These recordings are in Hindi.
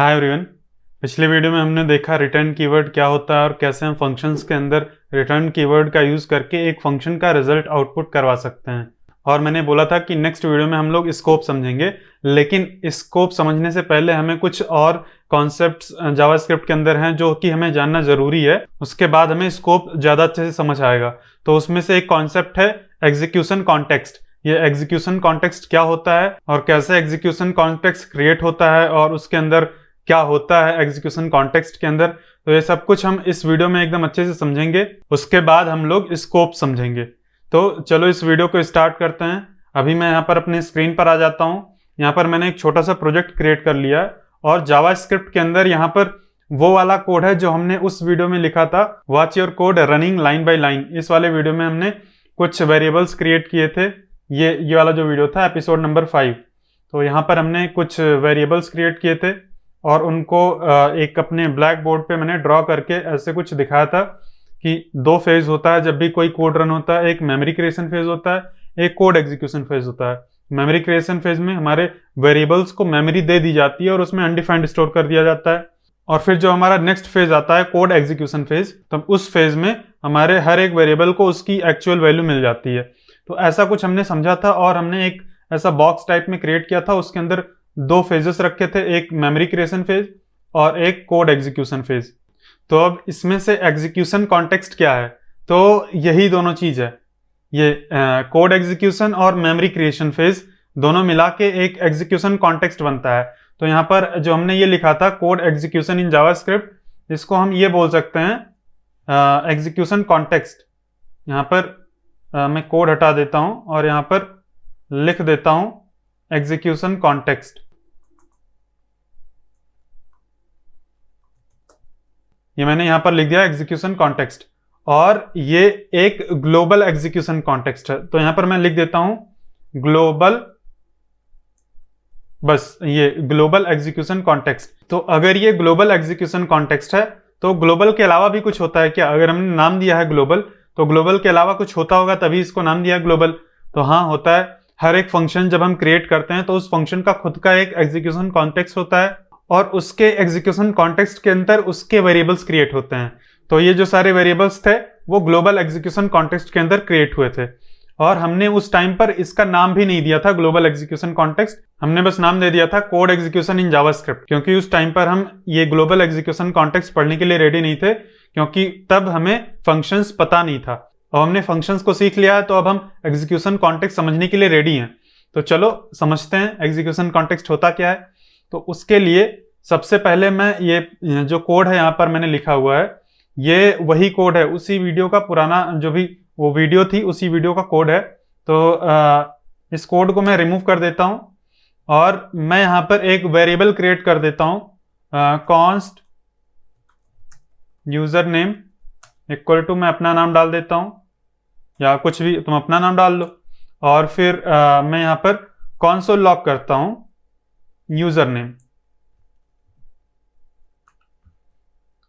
Hi everyone. पिछले वीडियो में हमने देखा रिटर्न कीवर्ड क्या होता है और कैसे हम फंक्शंस के अंदर रिटर्न कीवर्ड का यूज़ करके एक फंक्शन का रिजल्ट आउटपुट करवा सकते हैं। और मैंने बोला था कि नेक्स्ट वीडियो में हम लोग स्कोप समझेंगे, लेकिन स्कोप समझने से पहले हमें कुछ और कॉन्सेप्ट्स जावास्क्रिप्ट के अंदर हैं जो कि हमें जानना ज़रूरी है। उसके बाद हमें स्कोप ज़्यादा अच्छे से समझ आएगा। तो उसमें से एक कॉन्सेप्ट है एग्जीक्यूशन कॉन्टेक्स्ट। ये एग्जीक्यूशन कॉन्टेक्स्ट क्या होता है और कैसे एग्जीक्यूशन कॉन्टेक्स्ट क्रिएट होता है और उसके अंदर क्या होता है एग्जीक्यूशन कॉन्टेक्स्ट के अंदर, तो ये सब कुछ हम इस वीडियो में एकदम अच्छे से समझेंगे। उसके बाद हम लोग स्कोप समझेंगे। तो चलो इस वीडियो को स्टार्ट करते हैं। अभी मैं यहाँ पर अपने स्क्रीन पर आ जाता हूँ। यहाँ पर मैंने एक छोटा सा प्रोजेक्ट क्रिएट कर लिया है और जावास्क्रिप्ट के अंदर यहाँ पर वो वाला कोड है जो हमने उस वीडियो में लिखा था, watch your code running line by line. इस वाले वीडियो में हमने कुछ वेरिएबल्स क्रिएट किए थे। ये वाला जो वीडियो था एपिसोड नंबर 5। तो यहाँ पर हमने कुछ वेरिएबल्स क्रिएट किए थे और उनको एक अपने ब्लैक बोर्ड पे मैंने ड्रॉ करके ऐसे कुछ दिखाया था कि दो फेज होता है जब भी कोई कोड रन होता है। एक मेमोरी क्रिएशन फेज होता है, एक कोड एग्जीक्यूशन फेज होता है। मेमोरी क्रिएशन फेज में हमारे वेरिएबल्स को मेमोरी दे दी जाती है और उसमें अनडिफाइंड स्टोर कर दिया जाता है। और फिर जो हमारा नेक्स्ट फेज आता है कोड एग्जीक्यूशन फेज, तब उस फेज में हमारे हर एक वेरिएबल को उसकी एक्चुअल वैल्यू मिल जाती है। तो ऐसा कुछ हमने समझा था और हमने एक ऐसा बॉक्स टाइप में क्रिएट किया था। उसके अंदर दो फेजेस रखे थे, एक मेमोरी क्रिएशन फेज और एक कोड एग्जीक्यूशन फेज। तो अब इसमें से एग्जीक्यूशन कॉन्टेक्स्ट क्या है, तो यही दोनों चीज है। ये कोड एग्जीक्यूशन और मेमोरी क्रिएशन फेज दोनों मिला के एक एग्जीक्यूशन कॉन्टेक्स्ट बनता है। तो यहाँ पर जो हमने ये लिखा था कोड एग्जीक्यूशन इन जावास्क्रिप्ट, इसको हम ये बोल सकते हैं एग्जीक्यूशन कॉन्टेक्स्ट। यहाँ पर मैं कोड हटा देता हूँ और यहाँ पर लिख देता हूँ एग्जीक्यूशन कॉन्टेक्स्ट। ये मैंने यहां पर लिख दिया एग्जीक्यूशन कॉन्टेक्स्ट और ये एक ग्लोबल एग्जीक्यूशन कॉन्टेक्स्ट है। तो यहां पर मैं लिख देता हूं ग्लोबल, बस ये ग्लोबल एग्जीक्यूशन कॉन्टेक्स्ट। तो अगर ये ग्लोबल एग्जीक्यूशन कॉन्टेक्स्ट है तो ग्लोबल के अलावा भी कुछ होता है क्या? अगर हमने नाम दिया है ग्लोबल, तो ग्लोबल के अलावा कुछ होता होगा तभी इसको नाम दिया है ग्लोबल। तो हाँ, होता है। हर एक फंक्शन जब हम क्रिएट करते हैं तो उस फंक्शन का खुद का एक एग्जीक्यूशन कॉन्टेक्स्ट होता है और उसके एग्जीक्यूशन कॉन्टेक्स्ट के अंदर उसके वेरिएबल्स क्रिएट होते हैं। तो ये जो सारे वेरिएबल्स थे वो ग्लोबल एग्जीक्यूशन कॉन्टेक्स्ट के अंदर क्रिएट हुए थे और हमने उस टाइम पर इसका नाम भी नहीं दिया था ग्लोबल एग्जीक्यूशन कॉन्टेक्स्ट। हमने बस नाम दे दिया था कोड एग्जीक्यूशन इन जावास्क्रिप्ट, क्योंकि उस टाइम पर हम ये ग्लोबल एग्जीक्यूशन कॉन्टेक्स्ट पढ़ने के लिए रेडी नहीं थे, क्योंकि तब हमें फंक्शंस पता नहीं था। और हमने फंक्शंस को सीख लिया है तो अब हम एग्जीक्यूशन कॉन्टेक्स्ट समझने के लिए रेडी हैं। तो चलो समझते हैं एग्जीक्यूशन कॉन्टेक्स्ट होता क्या है। तो उसके लिए सबसे पहले मैं ये जो कोड है यहाँ पर मैंने लिखा हुआ है, ये वही कोड है, उसी वीडियो का पुराना जो भी वो वीडियो थी उसी वीडियो का कोड है। तो इस कोड को मैं रिमूव कर देता हूँ और मैं यहाँ पर एक वेरिएबल क्रिएट कर देता हूँ, const user name equal to, मैं अपना नाम डाल देता हूँ या कुछ भी तुम अपना नाम डाल लो। और फिर मैं यहाँ पर कॉन्सोल लॉग करता हूँ यूजर नेम।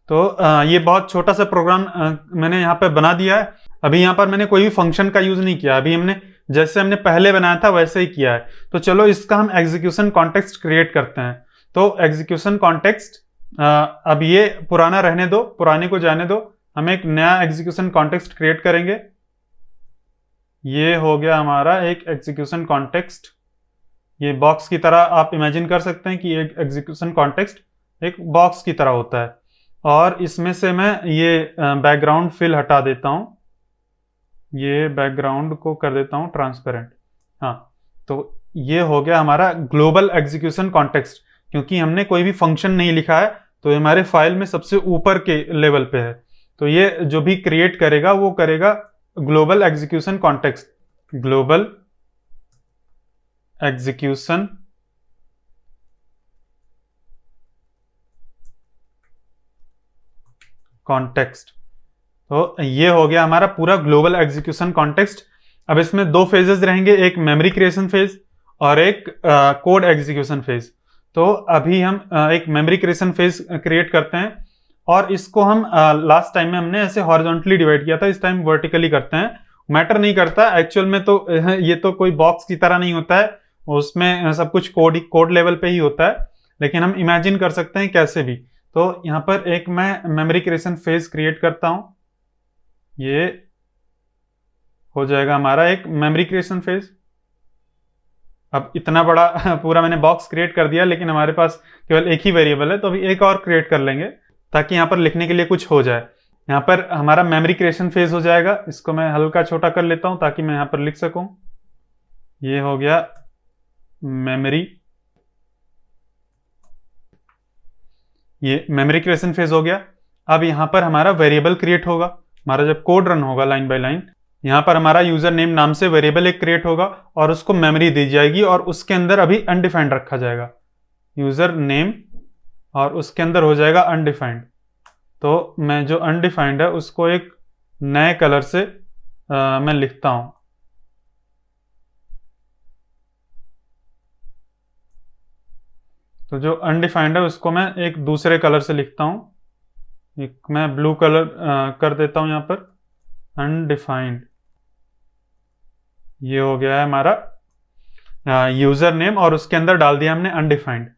तो ये बहुत छोटा सा प्रोग्राम मैंने यहाँ पर बना दिया है। अभी यहाँ पर मैंने कोई भी फंक्शन का यूज नहीं किया, अभी हमने जैसे हमने पहले बनाया था वैसे ही किया है। तो चलो इसका हम एग्जीक्यूशन कॉन्टेक्स्ट क्रिएट करते हैं। तो एग्जीक्यूशन कॉन्टेक्स्ट, अब ये पुराना रहने दो, पुराने को जाने दो, हम एक नया एग्जीक्यूशन कॉन्टेक्स्ट क्रिएट करेंगे। ये हो गया हमारा एक एग्जीक्यूशन कॉन्टेक्स्ट। ये बॉक्स की तरह आप इमेजिन कर सकते हैं कि एक एग्जीक्यूशन कॉन्टेक्स्ट एक बॉक्स की तरह होता है। और इसमें से मैं ये बैकग्राउंड फिल हटा देता हूं, ये बैकग्राउंड को कर देता हूं ट्रांसपेरेंट। हाँ, तो ये हो गया हमारा ग्लोबल एग्जीक्यूशन कॉन्टेक्स्ट। क्योंकि हमने कोई भी फंक्शन नहीं लिखा है तो ये हमारे फाइल में सबसे ऊपर के लेवल पे है। तो ये जो भी क्रिएट करेगा वो करेगा global execution context, global execution context. तो ये हो गया हमारा पूरा ग्लोबल एग्जीक्यूशन कॉन्टेक्स्ट। अब इसमें दो फेजेस रहेंगे, एक मेमोरी क्रिएशन फेज और एक कोड एग्जीक्यूशन फेज। तो अभी हम एक मेमोरी क्रिएशन फेज क्रिएट करते हैं और इसको हम लास्ट टाइम में हमने ऐसे हॉरिजॉन्टली डिवाइड किया था, इस टाइम वर्टिकली करते हैं। मैटर नहीं करता एक्चुअल में, तो ये तो कोई बॉक्स की तरह नहीं होता है, उसमें सब कुछ कोड लेवल पे ही होता है। लेकिन हम इमेजिन कर सकते हैं कैसे भी। तो यहाँ पर एक मैं मेमोरी क्रिएशन फेज क्रिएट करता हूं, ये हो जाएगा हमारा एक मेमोरी क्रिएशन फेज। अब इतना बड़ा पूरा मैंने बॉक्स क्रिएट कर दिया, लेकिन हमारे पास केवल एक ही वेरिएबल है, तो अभी एक और क्रिएट कर लेंगे ताकि यहाँ पर लिखने के लिए कुछ हो जाए। यहाँ पर हमारा मेमोरी क्रिएशन फेज हो जाएगा, इसको मैं हल्का छोटा कर लेता हूं ताकि मैं यहाँ पर लिख सकूं। ये हो गया मेमोरी, ये मेमोरी क्रिएशन फेज हो गया। अब यहां पर हमारा वेरिएबल क्रिएट होगा, हमारा जब कोड रन होगा लाइन बाय लाइन, यहां पर हमारा यूजर नेम नाम से वेरिएबल एक क्रिएट होगा और उसको मेमोरी दी जाएगी और उसके अंदर अभी अनडिफाइंड रखा जाएगा, यूजर नेम, और उसके अंदर हो जाएगा अनडिफाइंड। तो मैं जो अनडिफाइंड है उसको एक नए कलर से मैं लिखता हूं। तो जो अनडिफाइंड है उसको मैं एक दूसरे कलर से लिखता हूं, एक मैं ब्लू कलर कर देता हूं यहां पर, अनडिफाइंड। ये हो गया है हमारा यूजर नेम और उसके अंदर डाल दिया हमने अनडिफाइंड।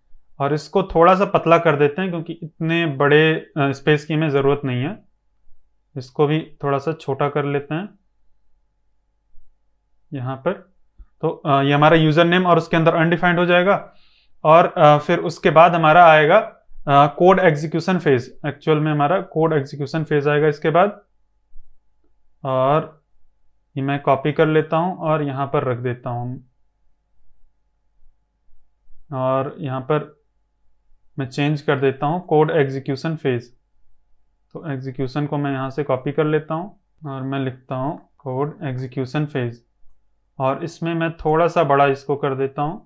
और इसको थोड़ा सा पतला कर देते हैं क्योंकि इतने बड़े स्पेस की हमें जरूरत नहीं है, इसको भी थोड़ा सा छोटा कर लेते हैं यहां पर। तो ये हमारा यूजर नेम और उसके अंदर अनडिफाइंड हो जाएगा। और फिर उसके बाद हमारा आएगा कोड एग्जीक्यूशन फेज। एक्चुअल में हमारा कोड एग्जीक्यूशन फेज आएगा इसके बाद, और ये मैं कॉपी कर लेता हूं और यहां पर रख देता हूं, और यहां पर मैं चेंज कर देता हूं कोड एग्जीक्यूशन फेज। तो एग्जीक्यूशन को मैं यहां से कॉपी कर लेता हूं और मैं लिखता हूं कोड एग्जीक्यूशन फेज, और इसमें मैं थोड़ा सा बड़ा इसको कर देता हूं।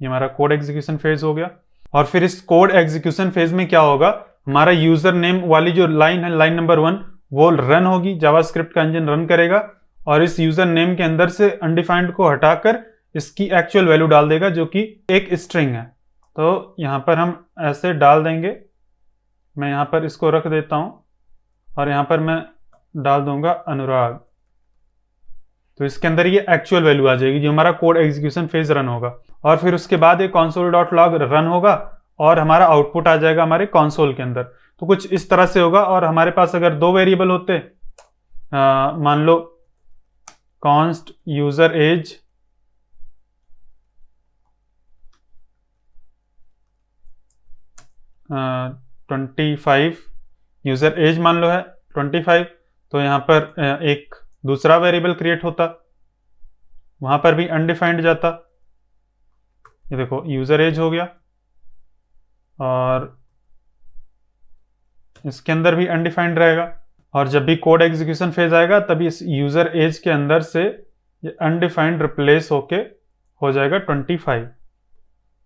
ये हमारा कोड एग्जीक्यूशन फेज हो गया। और फिर इस कोड एग्जीक्यूशन फेज में क्या होगा, हमारा यूजर नेम वाली जो लाइन है, लाइन नंबर 1, वो रन होगी, जावास्क्रिप्ट का इंजन रन करेगा और इस यूजर नेम के अंदर से अनडिफाइंड को हटाकर इसकी एक्चुअल वैल्यू डाल देगा जो कि एक स्ट्रिंग है। तो यहां पर हम ऐसे डाल देंगे, मैं यहां पर इसको रख देता हूं और यहां पर मैं डाल दूंगा अनुराग। तो इसके अंदर ये एक्चुअल वैल्यू आ जाएगी जो हमारा कोड एग्जीक्यूशन फेज रन होगा। और फिर उसके बाद ये console.log रन होगा और हमारा आउटपुट आ जाएगा हमारे कंसोल के अंदर। तो कुछ इस तरह से होगा। और हमारे पास अगर दो वेरिएबल होते, मान लो const user age, uh, 25, user age मान लो है 25, तो यहां पर एक दूसरा वेरिएबल क्रिएट होता, वहां पर भी अनडिफाइंड जाता। ये देखो यूजर एज हो गया और इसके अंदर भी अनडिफाइंड रहेगा। और जब भी कोड एग्जीक्यूशन फेज आएगा तभी इस यूजर एज के अंदर से ये अनडिफाइंड रिप्लेस होके हो जाएगा 25।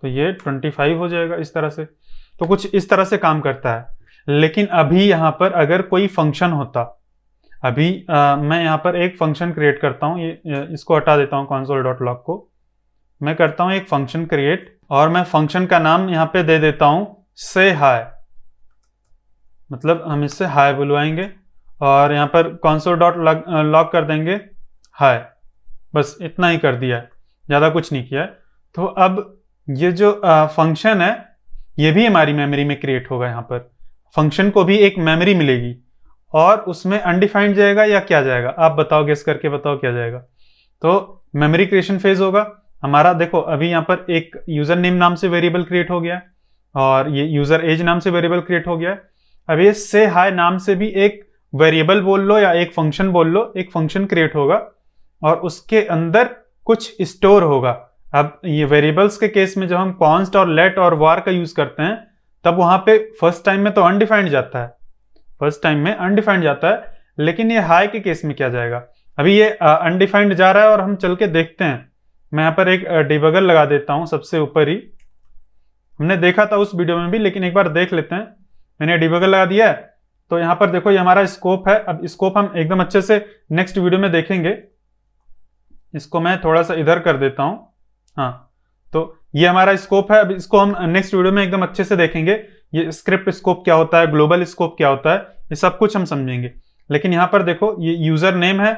तो ये 25 हो जाएगा इस तरह से। तो कुछ इस तरह से काम करता है। लेकिन अभी यहां पर अगर कोई फंक्शन होता, अभी मैं यहां पर एक फंक्शन क्रिएट करता हूं, ये इसको हटा देता हूं console.log को, मैं करता हूं एक फंक्शन क्रिएट और मैं फंक्शन का नाम यहां पे दे देता हूं से हाय, मतलब हम इससे हाय बुलवाएंगे और यहां पर console.log कर देंगे हाय। बस इतना ही कर दिया है, ज्यादा कुछ नहीं किया है। तो अब ये जो फंक्शन है ये भी हमारी मेमोरी में क्रिएट होगा। यहां पर फंक्शन को भी एक मेमोरी मिलेगी और उसमें अनडिफाइंड जाएगा या क्या जाएगा, आप बताओ, गेस करके बताओ क्या जाएगा। तो मेमोरी क्रिएशन फेज होगा हमारा। देखो अभी यहाँ पर एक यूजर नेम नाम से वेरिएबल क्रिएट हो गया है और ये यूजर एज नाम से वेरिएबल क्रिएट हो गया है। अब ये से हाय नाम से भी एक वेरिएबल बोल लो या एक फंक्शन बोल लो, एक फंक्शन क्रिएट होगा और उसके अंदर कुछ स्टोर होगा। अब ये वेरिएबल्स के केस में जब हम कॉन्स्ट और लेट और वार का यूज करते हैं तब वहां पे फर्स्ट टाइम में तो अनडिफाइंड जाता है, फर्स्ट टाइम में अनडिफाइंड जाता है। लेकिन ये हाई के केस में क्या जाएगा, अभी ये अनडिफाइंड जा रहा है और हम चल के देखते हैं। मैं यहाँ पर एक डिबगर लगा देता हूं सबसे ऊपर ही, हमने देखा था उस वीडियो में भी, लेकिन एक बार देख लेते हैं। मैंने डिबगर लगा दिया है तो यहाँ पर देखो ये हमारा स्कोप है। अब स्कोप हम एकदम अच्छे से नेक्स्ट वीडियो में देखेंगे। इसको मैं थोड़ा सा इधर कर देता हूं, हाँ, तो ये हमारा स्कोप है। अब इसको हम नेक्स्ट वीडियो में एकदम अच्छे से देखेंगे। ये स्क्रिप्ट स्कोप क्या होता है, ग्लोबल स्कोप क्या होता है, ये सब कुछ हम समझेंगे। लेकिन यहाँ पर देखो ये यूजर नेम है,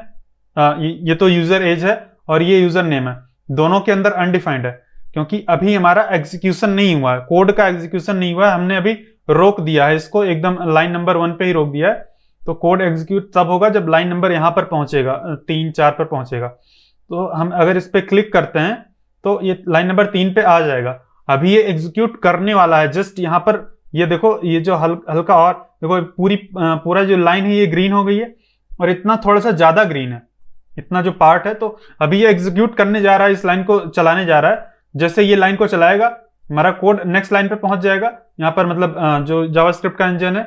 ये तो यूजर एज है और ये यूजर नेम है, दोनों के अंदर अनडिफाइंड है। क्योंकि अभी हमारा एग्जीक्यूशन नहीं हुआ है, कोड का एग्जीक्यूशन नहीं हुआ है, हमने अभी रोक दिया है इसको, एकदम लाइन नंबर 1 पे ही रोक दिया है। तो कोड एग्जीक्यूट तब होगा जब लाइन नंबर यहाँ पर पहुंचेगा, 3 4 पर पहुंचेगा। तो हम अगर इस पे क्लिक करते हैं तो ये लाइन नंबर 3 पे आ जाएगा। अभी ये एग्जीक्यूट करने वाला है, जस्ट यहाँ पर ये देखो, ये जो हल्का और देखो पूरा जो लाइन है ये ग्रीन हो गई है, और इतना थोड़ा सा ज्यादा ग्रीन है, इतना जो पार्ट है। तो अभी ये एग्जीक्यूट करने जा रहा है, इस लाइन को चलाने जा रहा है। जैसे ये लाइन को चलाएगा हमारा कोड नेक्स्ट लाइन पे पहुंच जाएगा। यहाँ पर मतलब जो जावास्क्रिप्ट का इंजन है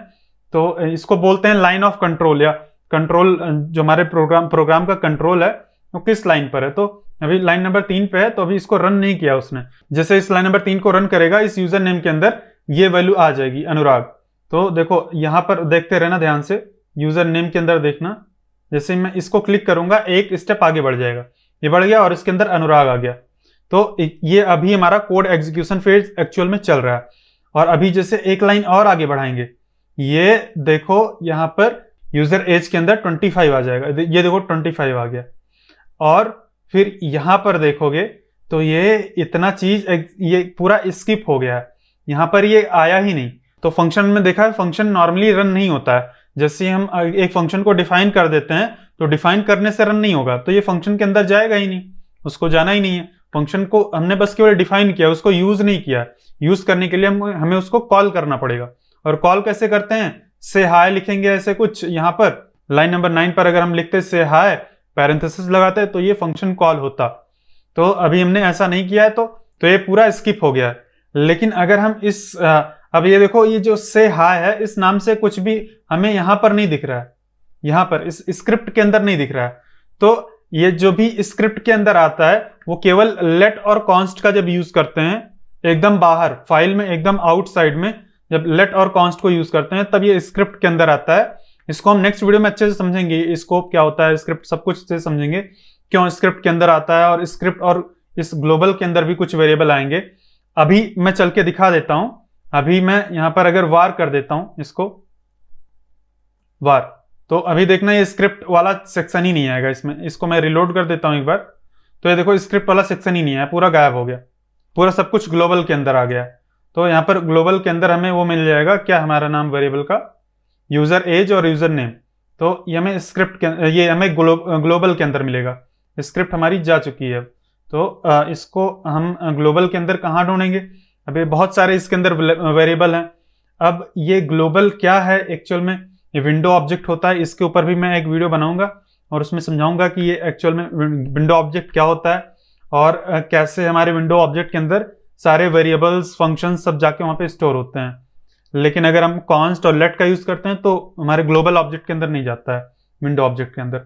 तो इसको बोलते हैं लाइन ऑफ कंट्रोल, या कंट्रोल जो हमारे प्रोग्राम का कंट्रोल है वो किस लाइन पर है। तो अभी लाइन नंबर 3 पे है, तो अभी इसको रन नहीं किया उसने। जैसे इस लाइन नंबर 3 को रन करेगा, इस यूजर नेम के अंदर ये वैल्यू आ जाएगी, अनुराग। तो देखो यहाँ पर देखते रहना ध्यान से, यूजर नेम के अंदर देखना, जैसे मैं इसको क्लिक करूंगा एक स्टेप आगे बढ़ जाएगा, ये बढ़ गया और इसके अंदर अनुराग आ गया। तो ये अभी हमारा कोड एग्जीक्यूशन फेज एक्चुअल में चल रहा है। और अभी जैसे एक लाइन और आगे बढ़ाएंगे, ये देखो यहाँ पर यूजर एज के अंदर 25 आ जाएगा, ये देखो 25 आ गया। और फिर यहां पर देखोगे तो ये इतना चीज ये पूरा स्किप हो गया है, यहां पर ये आया ही नहीं। तो फंक्शन में देखा है, फंक्शन नॉर्मली रन नहीं होता है। जैसे हम एक फंक्शन को डिफाइन कर देते हैं तो डिफाइन करने से रन नहीं होगा, तो ये फंक्शन के अंदर जाएगा ही नहीं, उसको जाना ही नहीं है। फंक्शन को हमने बस केवल डिफाइन किया, उसको यूज नहीं किया। यूज करने के लिए हमें उसको कॉल करना पड़ेगा। और कॉल कैसे करते हैं, से हाय लिखेंगे ऐसे कुछ, यहाँ पर लाइन नंबर 9 पर अगर हम लिखते से हाय पैरेंथेसिस लगाते हैं तो ये फंक्शन कॉल होता। तो अभी हमने ऐसा नहीं किया है, तो ये पूरा स्किप हो गया है। लेकिन अगर हम अब ये देखो, ये जो से हाय है इस नाम से कुछ भी हमें यहां पर नहीं दिख रहा है, यहां पर इस स्क्रिप्ट के अंदर नहीं दिख रहा है। तो ये जो भी स्क्रिप्ट के अंदर आता है वो केवल लेट और कॉन्स्ट का जब यूज करते हैं, एकदम बाहर फाइल में एकदम आउटसाइड में जब लेट और कॉन्स्ट को यूज करते हैं तब ये स्क्रिप्ट के अंदर आता है। इसको हम नेक्स्ट वीडियो में अच्छे से समझेंगे, स्कोप क्या होता है, स्क्रिप्ट सब कुछ से समझेंगे, क्यों स्क्रिप्ट के अंदर आता है, और स्क्रिप्ट और इस ग्लोबल के अंदर भी कुछ वेरिएबल आएंगे। अभी मैं चल के दिखा देता हूं। अभी मैं यहां पर अगर वार कर देता हूं, इसको वार, तो अभी देखना ये स्क्रिप्ट वाला सेक्शन ही नहीं आएगा इसमें। इसको मैं रिलोड कर देता हूं एक बार, तो ये देखो स्क्रिप्ट वाला सेक्शन ही नहीं आया, पूरा गायब हो गया, पूरा सब कुछ ग्लोबल के अंदर आ गया। तो यहाँ पर ग्लोबल के अंदर हमें वो मिल जाएगा, क्या हमारा नाम वेरिएबल का, यूजर एज और यूजर नेम। तो ये हमें स्क्रिप्ट के ये हमें ग्लोबल के अंदर मिलेगा। स्क्रिप्ट हमारी जा चुकी है, तो इसको हम ग्लोबल के अंदर कहाँ ढूंढेंगे। अभी बहुत सारे इसके अंदर वेरिएबल हैं। अब ये ग्लोबल क्या है एक्चुअल में, ये विंडो ऑब्जेक्ट होता है। इसके ऊपर भी मैं एक वीडियो बनाऊंगा और उसमें समझाऊंगा कि ये एक्चुअल में विंडो ऑब्जेक्ट क्या होता है, और कैसे हमारे विंडो ऑब्जेक्ट के अंदर सारे वेरिएबल्स फंक्शन सब जाके वहां पे स्टोर होते हैं। लेकिन अगर हम कॉन्स्ट और लेट का यूज करते हैं तो हमारे ग्लोबल ऑब्जेक्ट के अंदर नहीं जाता है, विंडो ऑब्जेक्ट के अंदर।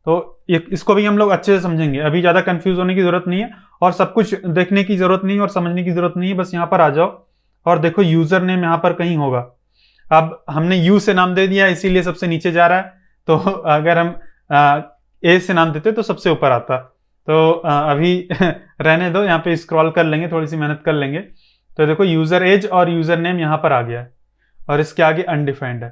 तो इसको भी हम लोग अच्छे से समझेंगे, अभी ज्यादा कंफ्यूज होने की जरूरत नहीं है, और सब कुछ देखने की जरूरत नहीं है और समझने की जरूरत नहीं है। बस यहाँ पर आ जाओ और देखो यूजर नेम यहाँ पर कहीं होगा। अब हमने यू से नाम दे दिया इसीलिए सबसे नीचे जा रहा है, तो अगर हम ए से नाम देते तो सबसे ऊपर आता। तो अभी रहने दो, यहाँ पे स्क्रॉल कर लेंगे, थोड़ी सी मेहनत कर लेंगे। तो देखो यूजर एज और यूजर नेम यहाँ पर आ गया है, और इसके आगे अनडिफाइंड है।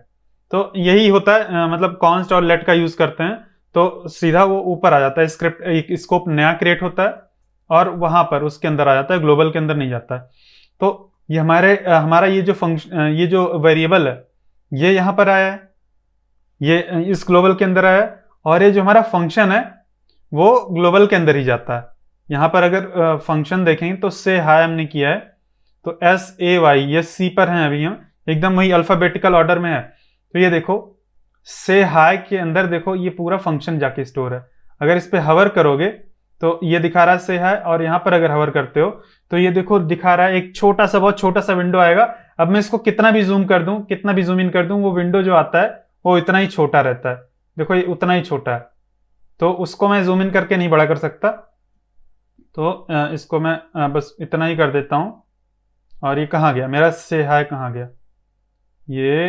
तो यही होता है, मतलब कॉन्स्ट और लेट का यूज करते हैं तो सीधा वो ऊपर आ जाता है। स्क्रिप्ट एक स्कोप नया क्रिएट होता है और वहां पर उसके अंदर आ जाता है, ग्लोबल के अंदर नहीं जाता है। तो ये हमारा ये जो फंक्शन, ये जो वेरिएबल है ये यहाँ पर आया है, ये इस ग्लोबल के अंदर आया है, और ये जो हमारा फंक्शन है वो ग्लोबल के अंदर ही जाता है। यहाँ पर अगर फंक्शन देखेंगे तो से हाय हमने किया है, तो SAY ये सी पर है, अभी हम एकदम वही अल्फाबेटिकल ऑर्डर में है। तो ये देखो से हाय के अंदर देखो ये पूरा फंक्शन जाके स्टोर है। अगर इस पे हवर करोगे तो ये दिखा रहा है से हाय, और यहाँ पर अगर हवर करते हो तो ये देखो दिखा रहा है एक छोटा सा, बहुत छोटा सा विंडो आएगा। अब मैं इसको कितना भी जूम कर दूं, कितना भी जूम इन कर दूं, वो विंडो जो आता है वो इतना ही छोटा रहता है। देखो ये उतना ही छोटा है, तो उसको मैं जूम इन करके नहीं बड़ा कर सकता। तो इसको मैं बस इतना ही कर देता हूं। और ये कहाँ गया मेरा से हाय, कहाँ गया, ये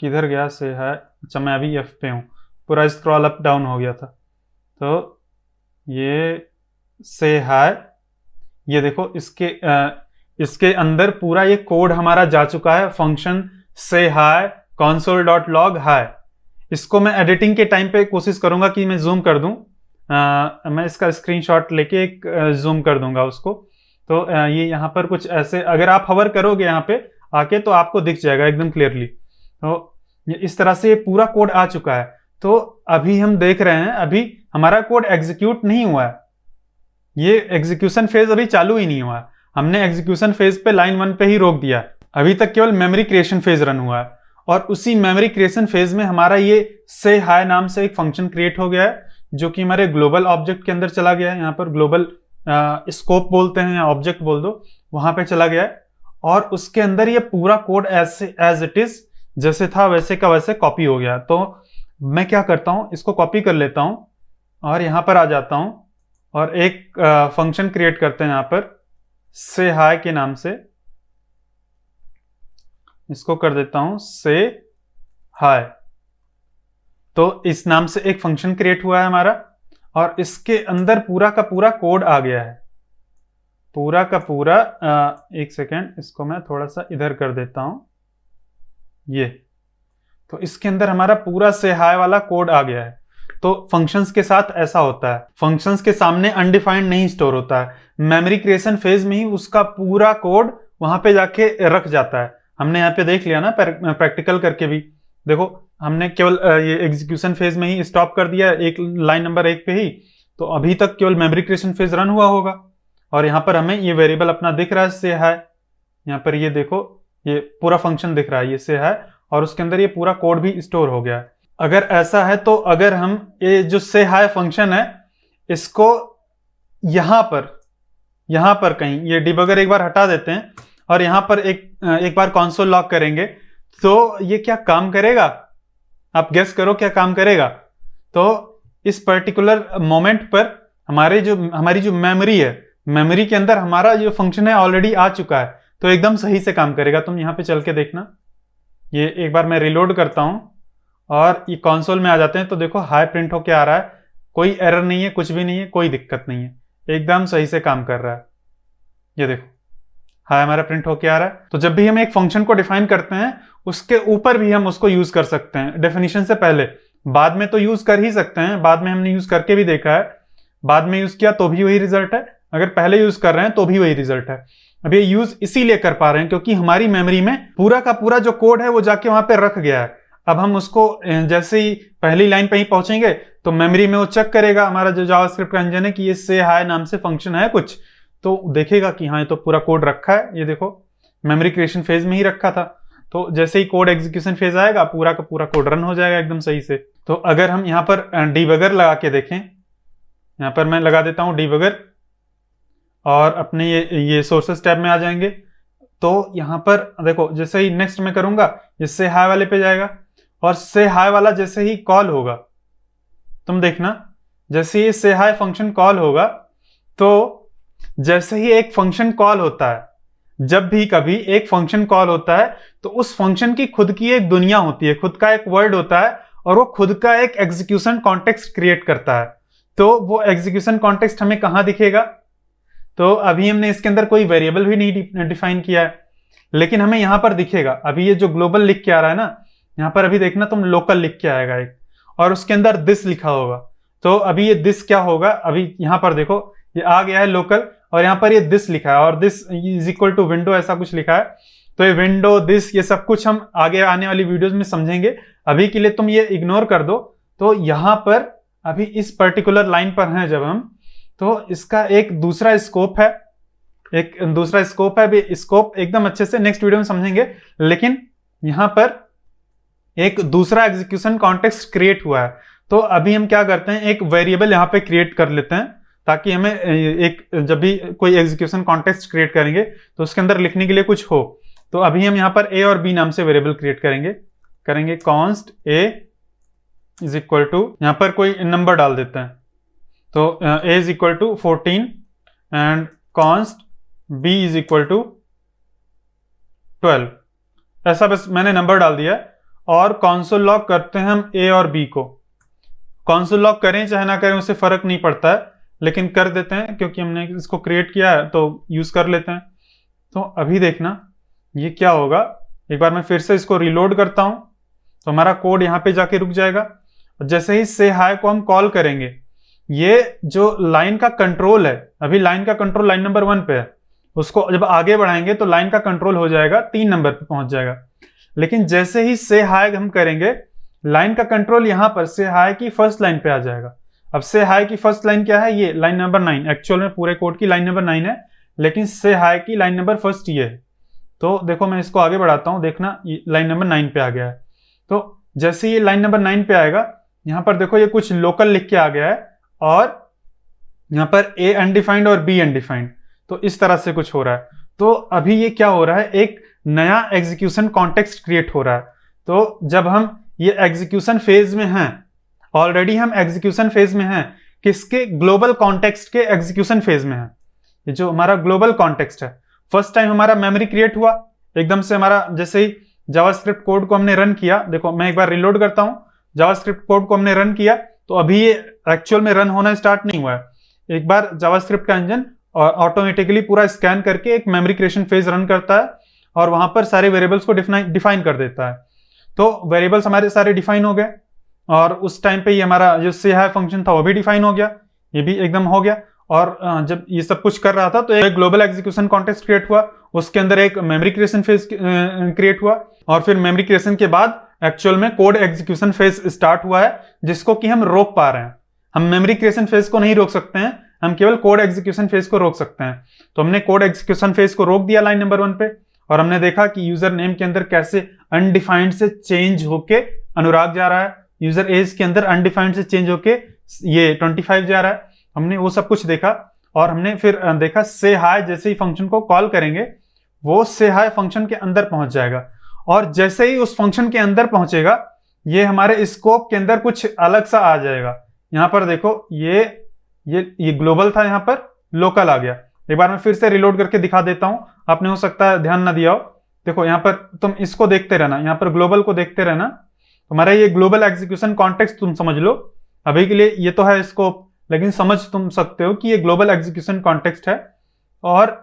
किधर गया से हाय। अच्छा मैं अभी F पे हूं, पूरा स्क्रॉल अप डाउन हो गया था। तो ये से हाय, ये देखो इसके अंदर पूरा ये कोड हमारा जा चुका है, फंक्शन से हाय console.log हाय। इसको मैं एडिटिंग के टाइम पे कोशिश करूंगा कि मैं जूम कर दूं, मैं इसका स्क्रीनशॉट लेके एक जूम कर दूंगा उसको। तो ये यहाँ पर कुछ ऐसे, अगर आप हवर करोगे यहाँ पे आके तो आपको दिख जाएगा एकदम क्लियरली। तो इस तरह से ये पूरा कोड आ चुका है। तो अभी हम देख रहे हैं, अभी हमारा कोड एग्जीक्यूट नहीं हुआ है, ये एग्जीक्यूशन फेज अभी चालू ही नहीं हुआ है। हमने एग्जीक्यूशन फेज पे लाइन 1 पे ही रोक दिया है। अभी तक केवल मेमोरी क्रिएशन फेज रन हुआ है, और उसी मेमोरी क्रिएशन फेज में हमारा ये से हाय नाम से एक फंक्शन क्रिएट हो गया है, जो कि हमारे ग्लोबल ऑब्जेक्ट के अंदर चला गया है। यहाँ पर ग्लोबल स्कोप बोलते हैं या ऑब्जेक्ट बोल दो, वहां पे चला गया है। और उसके अंदर ये पूरा कोड एज इट इज, जैसे था वैसे का वैसे कॉपी हो गया। तो मैं क्या करता हूं, इसको कॉपी कर लेता हूं और यहां पर आ जाता हूं और एक फंक्शन क्रिएट करते हैं यहां पर से हाय के नाम से। इसको कर देता हूं से हाय। तो इस नाम से एक फंक्शन क्रिएट हुआ है हमारा, और इसके अंदर पूरा का पूरा कोड आ गया है, पूरा का पूरा। एक सेकेंड, इसको मैं थोड़ा सा इधर कर देता हूं, ये। तो इसके अंदर हमारा पूरा से हाय वाला कोड आ गया है। तो फंक्शंस के साथ ऐसा होता है, फंक्शंस के सामने अनडिफाइंड नहीं स्टोर होता है, मेमोरी क्रिएशन फेज में ही उसका पूरा कोड वहां पे जाके रख जाता है। हमने यहाँ पे देख लिया ना प्रैक्टिकल करके भी, देखो हमने केवल ये एग्जीक्यूशन फेज में ही स्टॉप कर दिया, एक लाइन नंबर 1 पे ही। तो अभी तक केवल मेमोरी क्रिएशन फेज रन हुआ होगा, और यहाँ पर हमें ये वेरिएबल अपना दिख रहा है से है। यहाँ पर ये देखो, ये पूरा फंक्शन दिख रहा है, ये से है, और उसके अंदर ये पूरा कोड भी स्टोर हो गया है। अगर ऐसा है तो अगर हम ये जो से हाय फंक्शन है इसको यहां पर कहीं ये डिबगर एक बार हटा देते हैं और यहां पर एक बार कंसोल लॉग करेंगे, तो ये क्या काम करेगा? आप गेस करो क्या काम करेगा। तो इस पर्टिकुलर मोमेंट पर हमारी जो मेमोरी है, मेमोरी के अंदर हमारा जो फंक्शन है ऑलरेडी आ चुका है, तो एकदम सही से काम करेगा। तुम यहां पे चल के देखना, ये एक बार मैं रिलोड करता हूं और ये कंसोल में आ जाते हैं, तो देखो हाई प्रिंट होके आ रहा है, कोई एरर नहीं है, कुछ भी नहीं है, कोई दिक्कत नहीं है, एकदम सही से काम कर रहा है। ये देखो हाई हमारा प्रिंट होके आ रहा है। तो जब भी हम एक फंक्शन को डिफाइन करते हैं उसके ऊपर भी हम उसको यूज कर सकते हैं, डेफिनेशन से पहले। बाद में तो यूज कर ही सकते हैं, बाद में हमने यूज करके भी देखा है, बाद में यूज किया तो भी वही रिजल्ट है, अगर पहले यूज कर रहे हैं तो भी वही रिजल्ट है। अब ये यूज इसीलिए कर पा रहे हैं क्योंकि हमारी मेमोरी में पूरा का पूरा जो कोड है वो जाके वहां पे रख गया है। अब हम उसको जैसे ही पहली लाइन पे ही पहुंचेंगे तो मेमोरी में वो चेक करेगा, हमारा जो जावास्क्रिप्ट का इंजन है, कि ये से हाय नाम से फंक्शन है कुछ, तो देखेगा कि हाँ ये तो पूरा कोड रखा है। ये देखो मेमोरी क्रिएशन फेज में ही रखा था, तो जैसे ही कोड एग्जीक्यूशन फेज आएगा पूरा का पूरा कोड रन हो जाएगा एकदम सही से। तो अगर हम यहाँ पर डीबगर लगा के देखें, यहाँ पर मैं लगा देता हूँ डीबगर, और अपने ये सोर्सेस टैब में आ जाएंगे। तो यहाँ पर देखो जैसे ही नेक्स्ट में करूंगा ये से हाय वाले पे जाएगा, और से हाय वाला जैसे ही कॉल होगा, तुम देखना जैसे ही से हाय फंक्शन कॉल होगा, तो जैसे ही एक फंक्शन कॉल होता है, जब भी कभी एक फंक्शन कॉल होता है तो उस फंक्शन की खुद की एक दुनिया होती है, खुद का एक वर्ल्ड होता है, और वो खुद का एक एग्जीक्यूशन कॉन्टेक्स्ट क्रिएट करता है। तो वो एग्जीक्यूशन कॉन्टेक्स्ट हमें कहां दिखेगा? तो अभी हमने इसके अंदर कोई वेरिएबल भी नहीं डिफाइन किया है, लेकिन हमें यहां पर दिखेगा। अभी ये जो ग्लोबल लिख के आ रहा है ना, यहां पर अभी देखना तुम लोकल लिख के आएगा एक, और उसके अंदर दिस लिखा होगा। तो अभी ये दिस क्या होगा, अभी यहां पर देखो ये आ गया है लोकल, और यहां पर ये दिस लिखा है, और this is equal to window ऐसा कुछ लिखा है। तो ये विंडो दिस ये सब कुछ हम आगे आने वाली वीडियोस में समझेंगे, अभी के लिए तुम ये इग्नोर कर दो। तो यहां पर अभी इस पर्टिकुलर लाइन पर हैं जब हम, तो इसका एक दूसरा स्कोप है, स्कोप एकदम अच्छे से नेक्स्ट वीडियो में समझेंगे। लेकिन यहां पर एक दूसरा एग्जीक्यूशन कॉन्टेक्स्ट क्रिएट हुआ है। तो अभी हम क्या करते हैं, एक वेरिएबल यहां पे क्रिएट कर लेते हैं, ताकि हमें एक जब भी कोई एग्जीक्यूशन कॉन्टेक्स्ट क्रिएट करेंगे तो उसके अंदर लिखने के लिए कुछ हो। तो अभी हम यहां पर ए और बी नाम से वेरिएबल क्रिएट करेंगे const A is equal to, यहां पर कोई नंबर डाल देते हैं, तो a is equal to 14 and const b is equal to 12, ऐसा बस मैंने नंबर डाल दिया। और कॉन्सोल लॉग करते हैं हम a और b को। कॉन्सोल लॉग करें चाहे ना करें उससे फर्क नहीं पड़ता है, लेकिन कर देते हैं क्योंकि हमने इसको क्रिएट किया है तो यूज कर लेते हैं। तो अभी देखना ये क्या होगा, एक बार मैं फिर से इसको रिलोड करता हूं तो हमारा कोड यहां पे जाके रुक जाएगा। जैसे ही से हाय को हम कॉल करेंगे ये जो लाइन का कंट्रोल है, अभी लाइन का कंट्रोल लाइन नंबर 1 पे है, उसको जब आगे बढ़ाएंगे तो लाइन का कंट्रोल हो जाएगा 3 नंबर पे पहुंच जाएगा। लेकिन जैसे ही से हाई हम करेंगे, लाइन का कंट्रोल यहां पर से हाई की फर्स्ट लाइन पे आ जाएगा। अब से हाई की फर्स्ट लाइन क्या है? ये लाइन नंबर 9, एक्चुअल में पूरे कोड की लाइन नंबर 9 है, लेकिन से हाई की लाइन नंबर फर्स्ट ये है। तो देखो मैं इसको आगे बढ़ाता हूं, देखना लाइन नंबर 9 पे आ गया है। तो जैसे ये लाइन नंबर 9 पे आएगा, यहां पर देखो ये कुछ लोकल लिख के आ गया है, और यहां पर ए अनडिफाइंड और बी अनडिफाइंड, तो इस तरह से कुछ हो रहा है। तो अभी ये क्या हो रहा है? एक नया एग्जीक्यूशन कॉन्टेक्स्ट क्रिएट हो रहा है। तो जब हम ये एग्जीक्यूशन फेज में हैं, ऑलरेडी हम एग्जीक्यूशन फेज में हैं, किसके? ग्लोबल कॉन्टेक्स्ट के एग्जीक्यूशन फेज में है। ये जो हमारा ग्लोबल कॉन्टेक्स्ट है, फर्स्ट टाइम हमारा मेमोरी क्रिएट हुआ एकदम से, हमारा जैसे ही जावास्क्रिप्ट कोड को हमने रन किया, देखो मैं एक बार रिलोड करता हूं, जावास्क्रिप्ट कोड को हमने रन किया तो अभी ये एक्चुअल में रन होना स्टार्ट नहीं हुआ है। एक बार जावास्क्रिप्ट का इंजन ऑटोमेटिकली पूरा स्कैन करके एक मेमोरी क्रिएशन फेज रन करता है, और वहां पर सारे वेरिएबल्स को डिफाइन कर देता है। तो वेरिएबल्स हमारे सारे डिफाइन हो गए, और उस टाइम पे ये हमारा जो से हाई फंक्शन था वो भी डिफाइन हो गया, ये भी एकदम हो गया। और जब ये सब कुछ कर रहा था तो एक ग्लोबल एग्जीक्यूशन कॉन्टेक्स्ट क्रिएट हुआ, उसके अंदर एक मेमोरी क्रिएशन फेज क्रिएट हुआ, और फिर मेमोरी क्रिएशन के बाद एक्चुअल में कोड एग्जीक्यूशन फेज स्टार्ट हुआ है, जिसको कि हम रोक पा रहे हैं। हम मेमोरी क्रिएशन फेज को नहीं रोक सकते हैं, हम केवल कोड एग्जीक्यूशन फेज को रोक सकते हैं। तो हमने कोड एग्जीक्यूशन फेज को रोक दिया लाइन नंबर 1 पे, और हमने देखा कि यूजर नेम के अंदर कैसे अनडिफाइंड से चेंज होके अनुराग जा रहा है, यूजर एज के अंदर अनडिफाइंड से चेंज होके ये 25 जा रहा है। हमने वो सब कुछ देखा, और हमने फिर देखा से हाई जैसे ही फंक्शन को कॉल करेंगे, वो से हाई फंक्शन के अंदर पहुंच जाएगा, और जैसे ही उस फंक्शन के अंदर पहुंचेगा, ये हमारे स्कोप के अंदर कुछ अलग सा आ जाएगा। यहां पर देखो ये ग्लोबल था, यहां पर लोकल आ गया। एक बार मैं फिर से रिलोड करके दिखा देता हूं, आपने हो सकता है ध्यान ना दिया हो। देखो यहां पर तुम इसको देखते रहना, यहां पर ग्लोबल को देखते रहना, तुम्हारा ये ग्लोबल एग्जीक्यूशन कॉन्टेक्स्ट तुम समझ लो। अभी के लिए ये तो है स्कोप, लेकिन समझ तुम सकते हो कि ये ग्लोबल एग्जीक्यूशन कॉन्टेक्स्ट है। और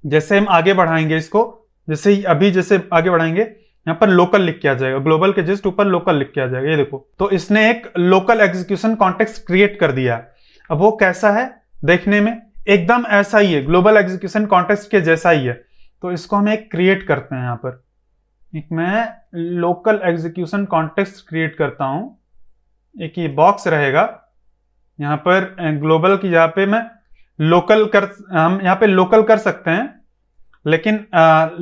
जैसे हम आगे बढ़ाएंगे इसको, जैसे ही अभी जैसे आगे बढ़ाएंगे, यहां पर लोकल लिख के आ जाएगा, ग्लोबल के जस्ट ऊपर लोकल लिख के आ जाएगा, ये देखो। तो इसने एक लोकल एग्जीक्यूशन कॉन्टेक्स्ट क्रिएट कर दिया। अब वो कैसा है देखने में? एकदम ऐसा ही है, ग्लोबल एग्जीक्यूशन कॉन्टेक्स्ट के जैसा ही है। तो इसको हम एक क्रिएट करते हैं, यहां पर एक मैं लोकल एग्जीक्यूशन कॉन्टेक्स्ट क्रिएट करता हूं। एक ये बॉक्स रहेगा, यहां पर ग्लोबल की जगह पे मैं हम यहां पे लोकल कर सकते हैं, लेकिन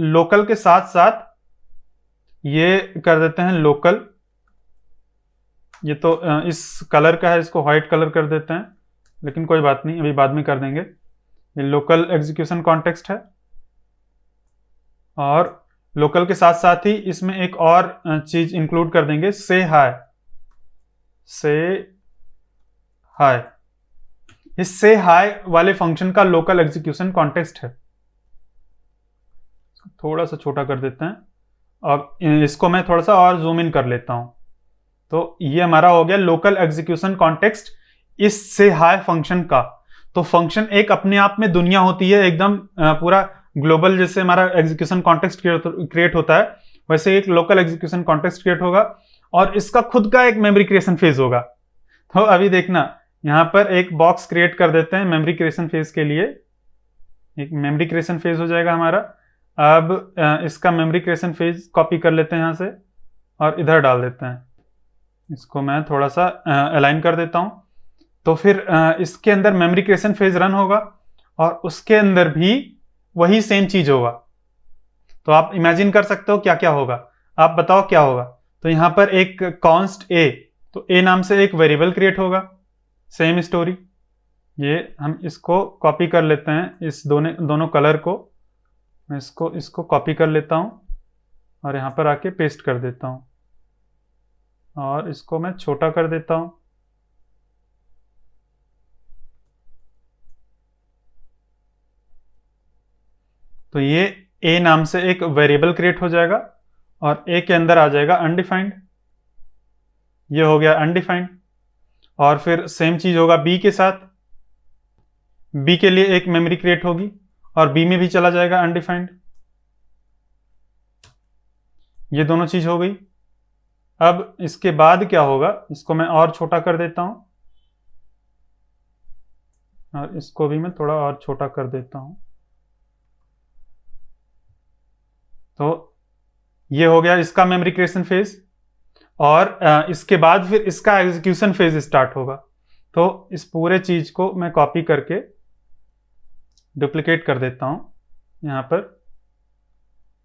लोकल के साथ साथ ये कर देते हैं लोकल। ये तो इस कलर का है, इसको व्हाइट कलर कर देते हैं, लेकिन कोई बात नहीं, अभी बाद में कर देंगे। ये लोकल एग्जीक्यूशन कॉन्टेक्स्ट है, और लोकल के साथ साथ ही इसमें एक और चीज इंक्लूड कर देंगे, से हाई। इस से हाई वाले फंक्शन का लोकल एग्जीक्यूशन कॉन्टेक्स्ट है। थोड़ा सा छोटा कर देते हैं, अब इसको मैं थोड़ा सा और जूम इन कर लेता हूं। तो ये हमारा हो गया लोकल एग्जीक्यूशन कॉन्टेक्स्ट इस से हाई फंक्शन का। तो फंक्शन एक अपने आप में दुनिया होती है, एकदम पूरा ग्लोबल जैसे हमारा एग्जीक्यूशन कॉन्टेक्स्ट क्रिएट होता है, वैसे एक लोकल एग्जीक्यूशन कॉन्टेक्स्ट क्रिएट होगा, और इसका खुद का एक मेमोरी क्रिएशन फेज होगा। तो अभी देखना, यहां पर एक बॉक्स क्रिएट कर देते हैं मेमोरी क्रिएशन फेज के लिए। एक मेमोरी क्रिएशन फेज हो जाएगा हमारा। अब इसका मेमोरी क्रिएशन फेज कॉपी कर लेते हैं यहां से, और इधर डाल देते हैं। इसको मैं थोड़ा सा अलाइन कर देता हूं। तो फिर इसके अंदर मेमोरी क्रिएशन फेज रन होगा, और उसके अंदर भी वही सेम चीज होगा। तो आप इमेजिन कर सकते हो क्या क्या होगा, आप बताओ क्या होगा। तो यहां पर एक कॉन्स्ट ए, तो ए नाम से एक वेरिएबल क्रिएट होगा, सेम स्टोरी। ये हम इसको कॉपी कर लेते हैं, इस दोनों कलर को मैं इसको कॉपी कर लेता हूं, और यहां पर आके पेस्ट कर देता हूं, और इसको मैं छोटा कर देता हूं। तो ये ए नाम से एक वेरिएबल क्रिएट हो जाएगा, और ए के अंदर आ जाएगा अनडिफाइंड। ये हो गया अनडिफाइंड। और फिर सेम चीज होगा बी के साथ, बी के लिए एक मेमोरी क्रिएट होगी, और बी में भी चला जाएगा अनडिफाइंड। ये दोनों चीज हो गई। अब इसके बाद क्या होगा, इसको मैं और छोटा कर देता हूं। और इसको भी मैं थोड़ा और छोटा कर देता हूं। तो ये हो गया इसका मेमोरी क्रिएशन फेज, और इसके बाद फिर इसका एग्जीक्यूशन फेज स्टार्ट होगा। तो इस पूरे चीज को मैं कॉपी करके डुप्लीकेट कर देता हूं यहां पर,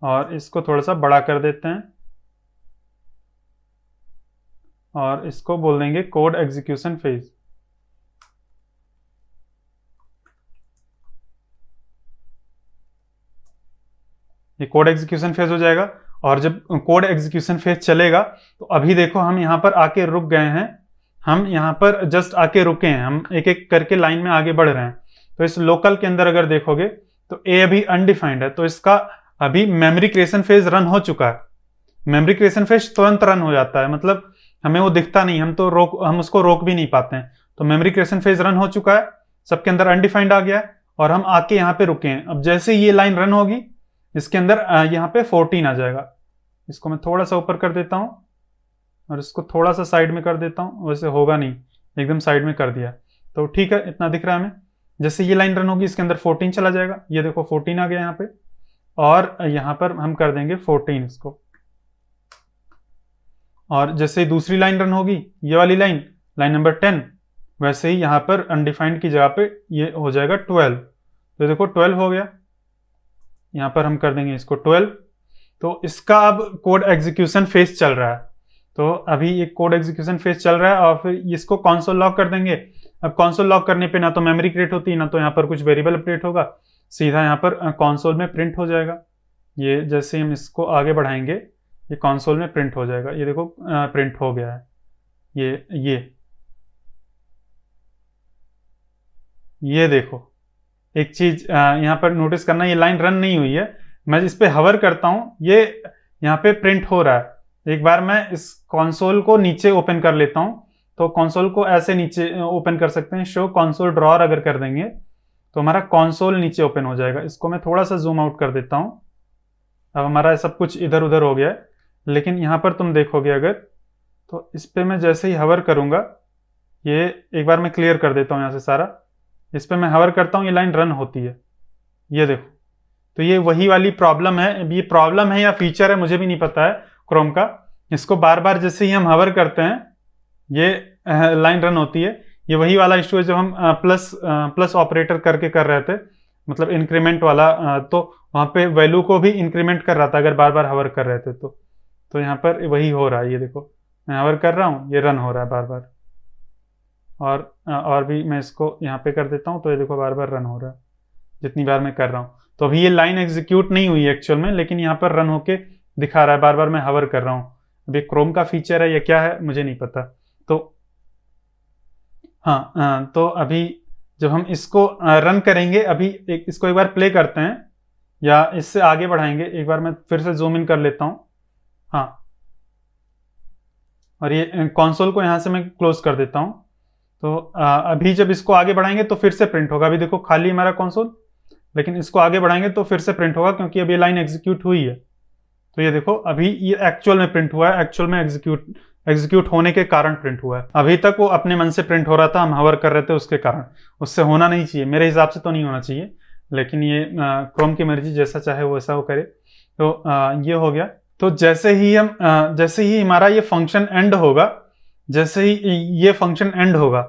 और इसको थोड़ा सा बड़ा कर देते हैं, और इसको बोल देंगे कोड एग्जीक्यूशन फेज। ये कोड एग्जीक्यूशन फेज हो जाएगा। और जब कोड एग्जीक्यूशन फेज चलेगा तो अभी देखो हम यहां पर आके रुक गए हैं, हम यहां पर जस्ट आके रुके हैं, हम एक एक करके लाइन में आगे बढ़ रहे हैं। तो इस लोकल के अंदर अगर देखोगे तो ए अभी अनडिफाइंड है, तो इसका अभी मेमोरी क्रिएशन फेज रन हो चुका है। मेमोरी क्रिएशन फेज तुरंत रन हो जाता है, मतलब हमें वो दिखता नहीं, हम उसको रोक भी नहीं पाते हैं। तो मेमोरी क्रिएशन फेज रन हो चुका है, सबके अंदर अनडिफाइंड आ गया है, और हम आके यहाँ पे रुके हैं। अब जैसे ये लाइन रन होगी, इसके अंदर यहाँ पे 14 आ जाएगा। इसको मैं थोड़ा सा ऊपर कर देता हूँ, और इसको थोड़ा सा साइड में कर देता हूँ, वैसे होगा नहीं, एकदम साइड में कर दिया तो ठीक है, इतना दिख रहा है हमें। जैसे ये लाइन रन होगी, इसके अंदर 14 चला जाएगा, ये देखो 14 आ गया यहाँ पे, और यहाँ पर हम कर देंगे 14 इसको। और जैसे ही दूसरी लाइन रन होगी, ये वाली लाइन नंबर 10, वैसे ही यहाँ पर अनडिफाइंड की जगह पे ये हो जाएगा 12। तो देखो 12 हो गया, यहाँ पर हम कर देंगे इसको 12। तो इसका अब कोड एग्जीक्यूशन फेज चल रहा है। तो अभी ये कोड एग्जीक्यूशन फेज चल रहा है, और फिर इसको कंसोल लॉक कर देंगे। अब कंसोल लॉक करने पे ना तो मेमोरी क्रिएट होती है, ना तो यहाँ पर कुछ वेरिएबल अपडेट होगा, सीधा यहाँ पर कंसोल में प्रिंट हो जाएगा। ये जैसे हम इसको आगे बढ़ाएंगे, ये कंसोल में प्रिंट हो जाएगा। ये देखो प्रिंट हो गया है। ये देखो, एक चीज यहाँ पर नोटिस करना, ये लाइन रन नहीं हुई है, मैं इस पे हवर करता हूँ, ये यहाँ पे प्रिंट हो रहा है। एक बार मैं इस कंसोल को नीचे ओपन कर लेता हूँ, तो कंसोल को ऐसे नीचे ओपन कर सकते हैं, शो कंसोल ड्रॉअर अगर कर देंगे तो हमारा कंसोल नीचे ओपन हो जाएगा। इसको मैं थोड़ा सा जूम आउट कर देता हूँ। अब हमारा सब कुछ इधर उधर हो गया है, लेकिन यहाँ पर तुम देखोगे अगर, तो इस पे मैं जैसे ही हवर करूंगा, ये एक बार मैं क्लियर कर देता हूँ यहाँ से सारा, इस पे मैं हवर करता हूँ, ये लाइन रन होती है, ये देखो। तो ये वही वाली प्रॉब्लम है, ये प्रॉब्लम है या फीचर है मुझे भी नहीं पता है क्रोम का। इसको बार बार जैसे ही हम हवर करते हैं, ये लाइन रन होती है। ये वही वाला इशू है जो हम प्लस ऑपरेटर करके कर रहे थे, मतलब इंक्रीमेंट वाला, तो वहाँ पे वैल्यू को भी इंक्रीमेंट कर रहा था अगर बार बार हवर कर रहे थे तो यहाँ पर वही हो रहा है। ये देखो मैं हवर कर रहा हूँ, ये रन हो रहा है बार बार, और भी मैं इसको यहाँ पे कर देता हूँ, तो ये देखो बार बार रन हो रहा है जितनी बार मैं कर रहा हूँ। तो अभी ये लाइन एग्जीक्यूट नहीं हुई है एक्चुअल में, लेकिन यहाँ पर रन होके दिखा रहा है, बार बार मैं हवर कर रहा हूँ। अभी क्रोम का फीचर है या क्या है मुझे नहीं पता। तो हाँ, तो अभी जब हम इसको रन करेंगे, अभी इसको एक बार प्ले करते हैं या इससे आगे बढ़ाएंगे। एक बार मैं फिर से जूम इन कर लेता हूँ, हाँ, और ये कंसोल को यहाँ से मैं क्लोज कर देता हूँ। तो अभी जब इसको आगे बढ़ाएंगे तो फिर से प्रिंट होगा। अभी देखो खाली हमारा कंसोल, लेकिन इसको आगे बढ़ाएंगे तो फिर से प्रिंट होगा, क्योंकि अभी लाइन एग्जीक्यूट हुई है। तो ये देखो अभी ये एक्चुअल में प्रिंट हुआ है, एक्चुअल में एग्जीक्यूट होने के कारण प्रिंट हुआ है। अभी तक वो अपने मन से प्रिंट हो रहा था, हम हवर कर रहे थे उसके कारण, उससे होना नहीं चाहिए, मेरे हिसाब से तो नहीं होना चाहिए, लेकिन ये क्रोम की मर्जी, जैसा चाहे वैसा वो करे। तो ये हो गया। तो जैसे ही हमारा ये फंक्शन एंड होगा, जैसे ही ये फंक्शन एंड होगा,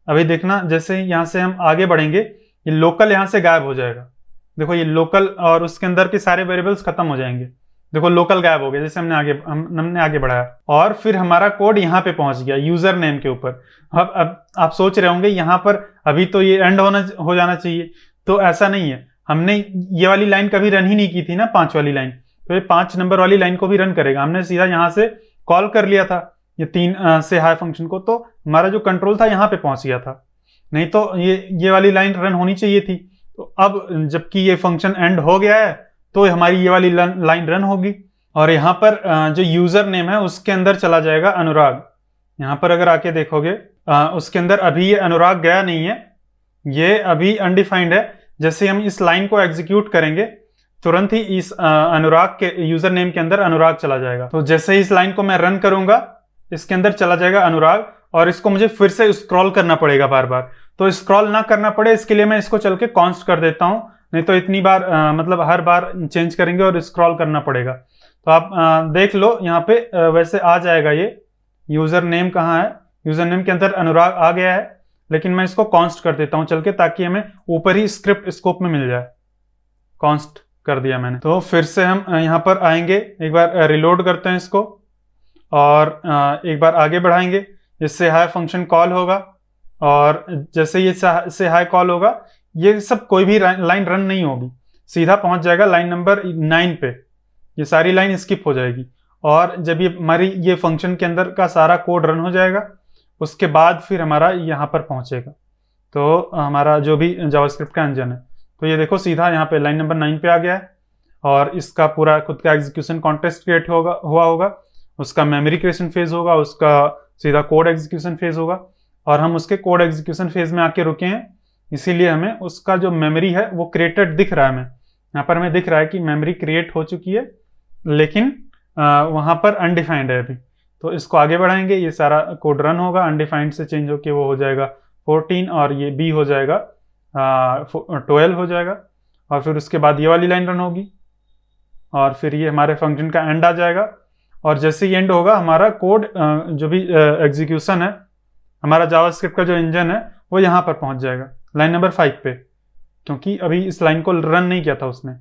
अभी देखना जैसे ही यहाँ से हम आगे बढ़ेंगे, ये लोकल यहाँ से गायब हो जाएगा। देखो ये लोकल और उसके अंदर के सारे वेरिएबल्स खत्म हो जाएंगे। देखो लोकल गायब हो गया जैसे हमने आगे बढ़ाया, और फिर हमारा कोड यहाँ पे पहुंच गया यूजर नेम के ऊपर। अब आप सोच रहे होंगे यहाँ पर अभी तो ये एंड हो जाना चाहिए, तो ऐसा नहीं है। हमने ये वाली लाइन कभी रन ही नहीं की थी ना, 5 वाली लाइन, तो ये 5 नंबर वाली लाइन को भी रन करेगा। हमने सीधा यहाँ से कॉल कर लिया था ये 3 से हाई फंक्शन को, तो हमारा जो कंट्रोल था यहाँ पे पहुंच गया था, नहीं तो ये वाली लाइन रन होनी चाहिए थी। तो अब जबकि ये फंक्शन एंड हो गया है, तो हमारी ये वाली लाइन रन होगी, और यहाँ पर जो यूजर नेम है उसके अंदर चला जाएगा अनुराग। यहाँ पर अगर आके देखोगे उसके अंदर अभी ये अनुराग गया नहीं है, ये अभी अनडिफाइंड है। जैसे हम इस लाइन को एग्जीक्यूट करेंगे, तुरंत ही इस अनुराग के यूजर नेम के अंदर अनुराग चला जाएगा। तो जैसे ही इस लाइन को मैं रन करूंगा, इसके अंदर चला जाएगा अनुराग, और इसको मुझे फिर से स्क्रॉल करना पड़ेगा बार बार। तो स्क्रॉल ना करना पड़े इसके लिए मैं इसको चल के कॉन्स्ट कर देता हूँ, नहीं तो इतनी बार मतलब हर बार चेंज करेंगे और स्क्रॉल करना पड़ेगा। तो आप देख लो यहाँ पे वैसे आ जाएगा ये। यूजर नेम कहाँ है, यूजर नेम के अंदर अनुराग आ गया है, लेकिन मैं इसको कॉन्स्ट कर देता हूँ चल के, ताकि हमें ऊपर ही स्क्रिप्ट स्कोप में मिल जाए। कॉन्स्ट कर दिया मैंने। तो फिर से हम यहाँ पर आएंगे, एक बार रिलोड करते हैं इसको और एक बार आगे बढ़ाएंगे। इससे हाई फंक्शन कॉल होगा और जैसे ये से हाई कॉल होगा, ये सब कोई भी लाइन रन नहीं होगी, सीधा पहुंच जाएगा लाइन नंबर 9 पे। ये सारी लाइन स्किप हो जाएगी और जब ये हमारी ये फंक्शन के अंदर का सारा कोड रन हो जाएगा, उसके बाद फिर हमारा यहाँ पर पहुंचेगा। तो हमारा जो भी जावास्क्रिप्ट का इंजन है, तो ये देखो सीधा यहाँ पे लाइन नंबर 9 पे आ गया है और इसका पूरा खुद का एग्जीक्यूशन कॉन्टेक्स्ट क्रिएट हुआ होगा, उसका मेमोरी क्रिएशन फेज होगा, उसका सीधा कोड एग्जीक्यूशन फेज होगा। और हम उसके कोड एग्जीक्यूशन फेज में आके रुके हैं, इसीलिए हमें उसका जो मेमोरी है वो क्रिएटेड दिख रहा है। हमें यहाँ पर हमें दिख रहा है कि मेमोरी क्रिएट हो चुकी है, लेकिन वहाँ पर अनडिफाइंड है अभी। तो इसको आगे बढ़ाएंगे, ये सारा कोड रन होगा, अनडिफाइंड से चेंज होके वो हो जाएगा 14 और ये बी हो जाएगा 12 हो जाएगा। और फिर उसके बाद ये वाली लाइन रन होगी और फिर ये हमारे फंक्शन का एंड आ जाएगा। और जैसे ही एंड होगा, हमारा कोड जो भी एग्जीक्यूशन है, हमारा जावास्क्रिप्ट का जो इंजन है वो यहाँ पर पहुंच जाएगा लाइन नंबर 5 पे, क्योंकि अभी इस लाइन को रन नहीं किया था उसने।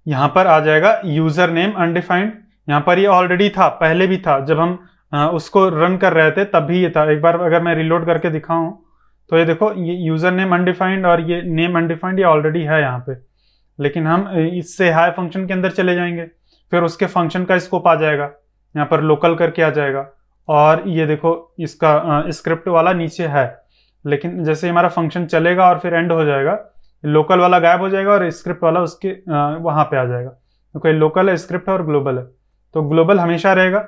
यहाँ पर आ जाएगा यूजर नेम अनडिफाइंड, यहाँ पर ये ऑलरेडी था, पहले भी था, जब हम उसको रन कर रहे थे तब भी ये था। एक बार अगर मैं रिलोड करके दिखाऊं तो ये देखो, ये यूजर नेम अनडिफाइंड और ये नेम अनडिफाइंड ये ऑलरेडी है यहाँ पे, लेकिन हम इससे हाई फंक्शन के अंदर चले जाएंगे, फिर उसके फंक्शन का स्कोप आ जाएगा, यहाँ पर लोकल करके आ जाएगा। और ये देखो इसका स्क्रिप्ट वाला नीचे है, लेकिन जैसे हमारा फंक्शन चलेगा और फिर एंड हो जाएगा, लोकल वाला गायब हो जाएगा और स्क्रिप्ट वाला उसके वहां पे आ जाएगा। तो लोकल है, स्क्रिप्ट है और ग्लोबल है, तो ग्लोबल हमेशा रहेगा।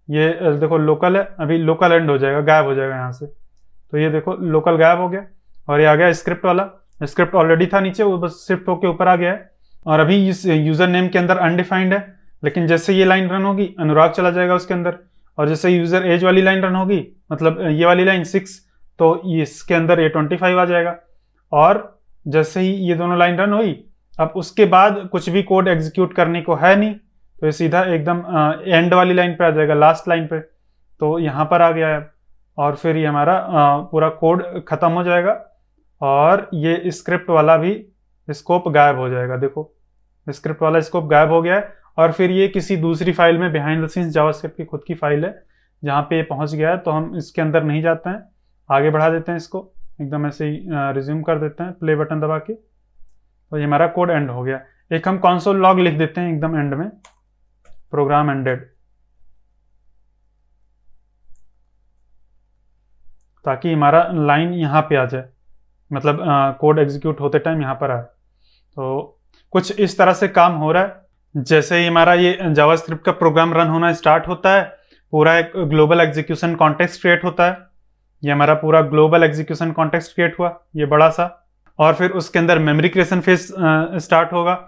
ये देखो लोकल है, अभी लोकल एंड हो जाएगा, गायब हो जाएगा यहाँ से। तो ये देखो लोकल गायब हो गया और ये आ गया स्क्रिप्ट वाला। स्क्रिप्ट ऑलरेडी था नीचे, वो बस शिफ्ट होके ऊपर आ गया है। और अभी इस यूजर नेम के अंदर अनडिफाइंड है, लेकिन जैसे ये लाइन रन होगी अनुराग चला जाएगा उसके अंदर। और जैसे यूजर एज वाली लाइन रन होगी, मतलब ये वाली लाइन 6, तो इसके अंदर ये 25 आ जाएगा। और जैसे ही ये दोनों लाइन रन हुई, अब उसके बाद कुछ भी कोड एग्जीक्यूट करने को है नहीं, तो ये सीधा एकदम एंड वाली लाइन पे आ जाएगा, लास्ट लाइन पे। तो यहाँ पर आ गया है और फिर ये हमारा पूरा कोड खत्म हो जाएगा और ये स्क्रिप्ट वाला भी स्कोप गायब हो जाएगा। देखो स्क्रिप्ट वाला स्कोप गायब हो गया है और फिर ये किसी दूसरी फाइल में, बिहाइंड द सीन्स जावास्क्रिप्ट की खुद की फाइल है, जहाँ पे ये पहुंच गया है। तो हम इसके अंदर नहीं जाते हैं, आगे बढ़ा देते हैं इसको, एकदम ऐसे ही रिज्यूम कर देते हैं प्ले बटन दबा के। तो ये हमारा कोड एंड हो गया। एक हम कंसोल लॉग लिख देते हैं एकदम एंड में, प्रोग्राम एंडेड, ताकि हमारा लाइन यहाँ पे आ जाए, मतलब कोड एग्जीक्यूट होते टाइम यहाँ पर आए। तो कुछ इस तरह से काम हो रहा है। जैसे ही हमारा ये जावास्क्रिप्ट का प्रोग्राम रन होना स्टार्ट होता है, पूरा एक ग्लोबल एग्जीक्यूशन कॉन्टेक्स्ट क्रिएट होता है। ये हमारा पूरा ग्लोबल एग्जीक्यूशन कॉन्टेक्स्ट क्रिएट हुआ, ये बड़ा सा। और फिर उसके अंदर मेमोरी क्रिएशन फेज स्टार्ट होगा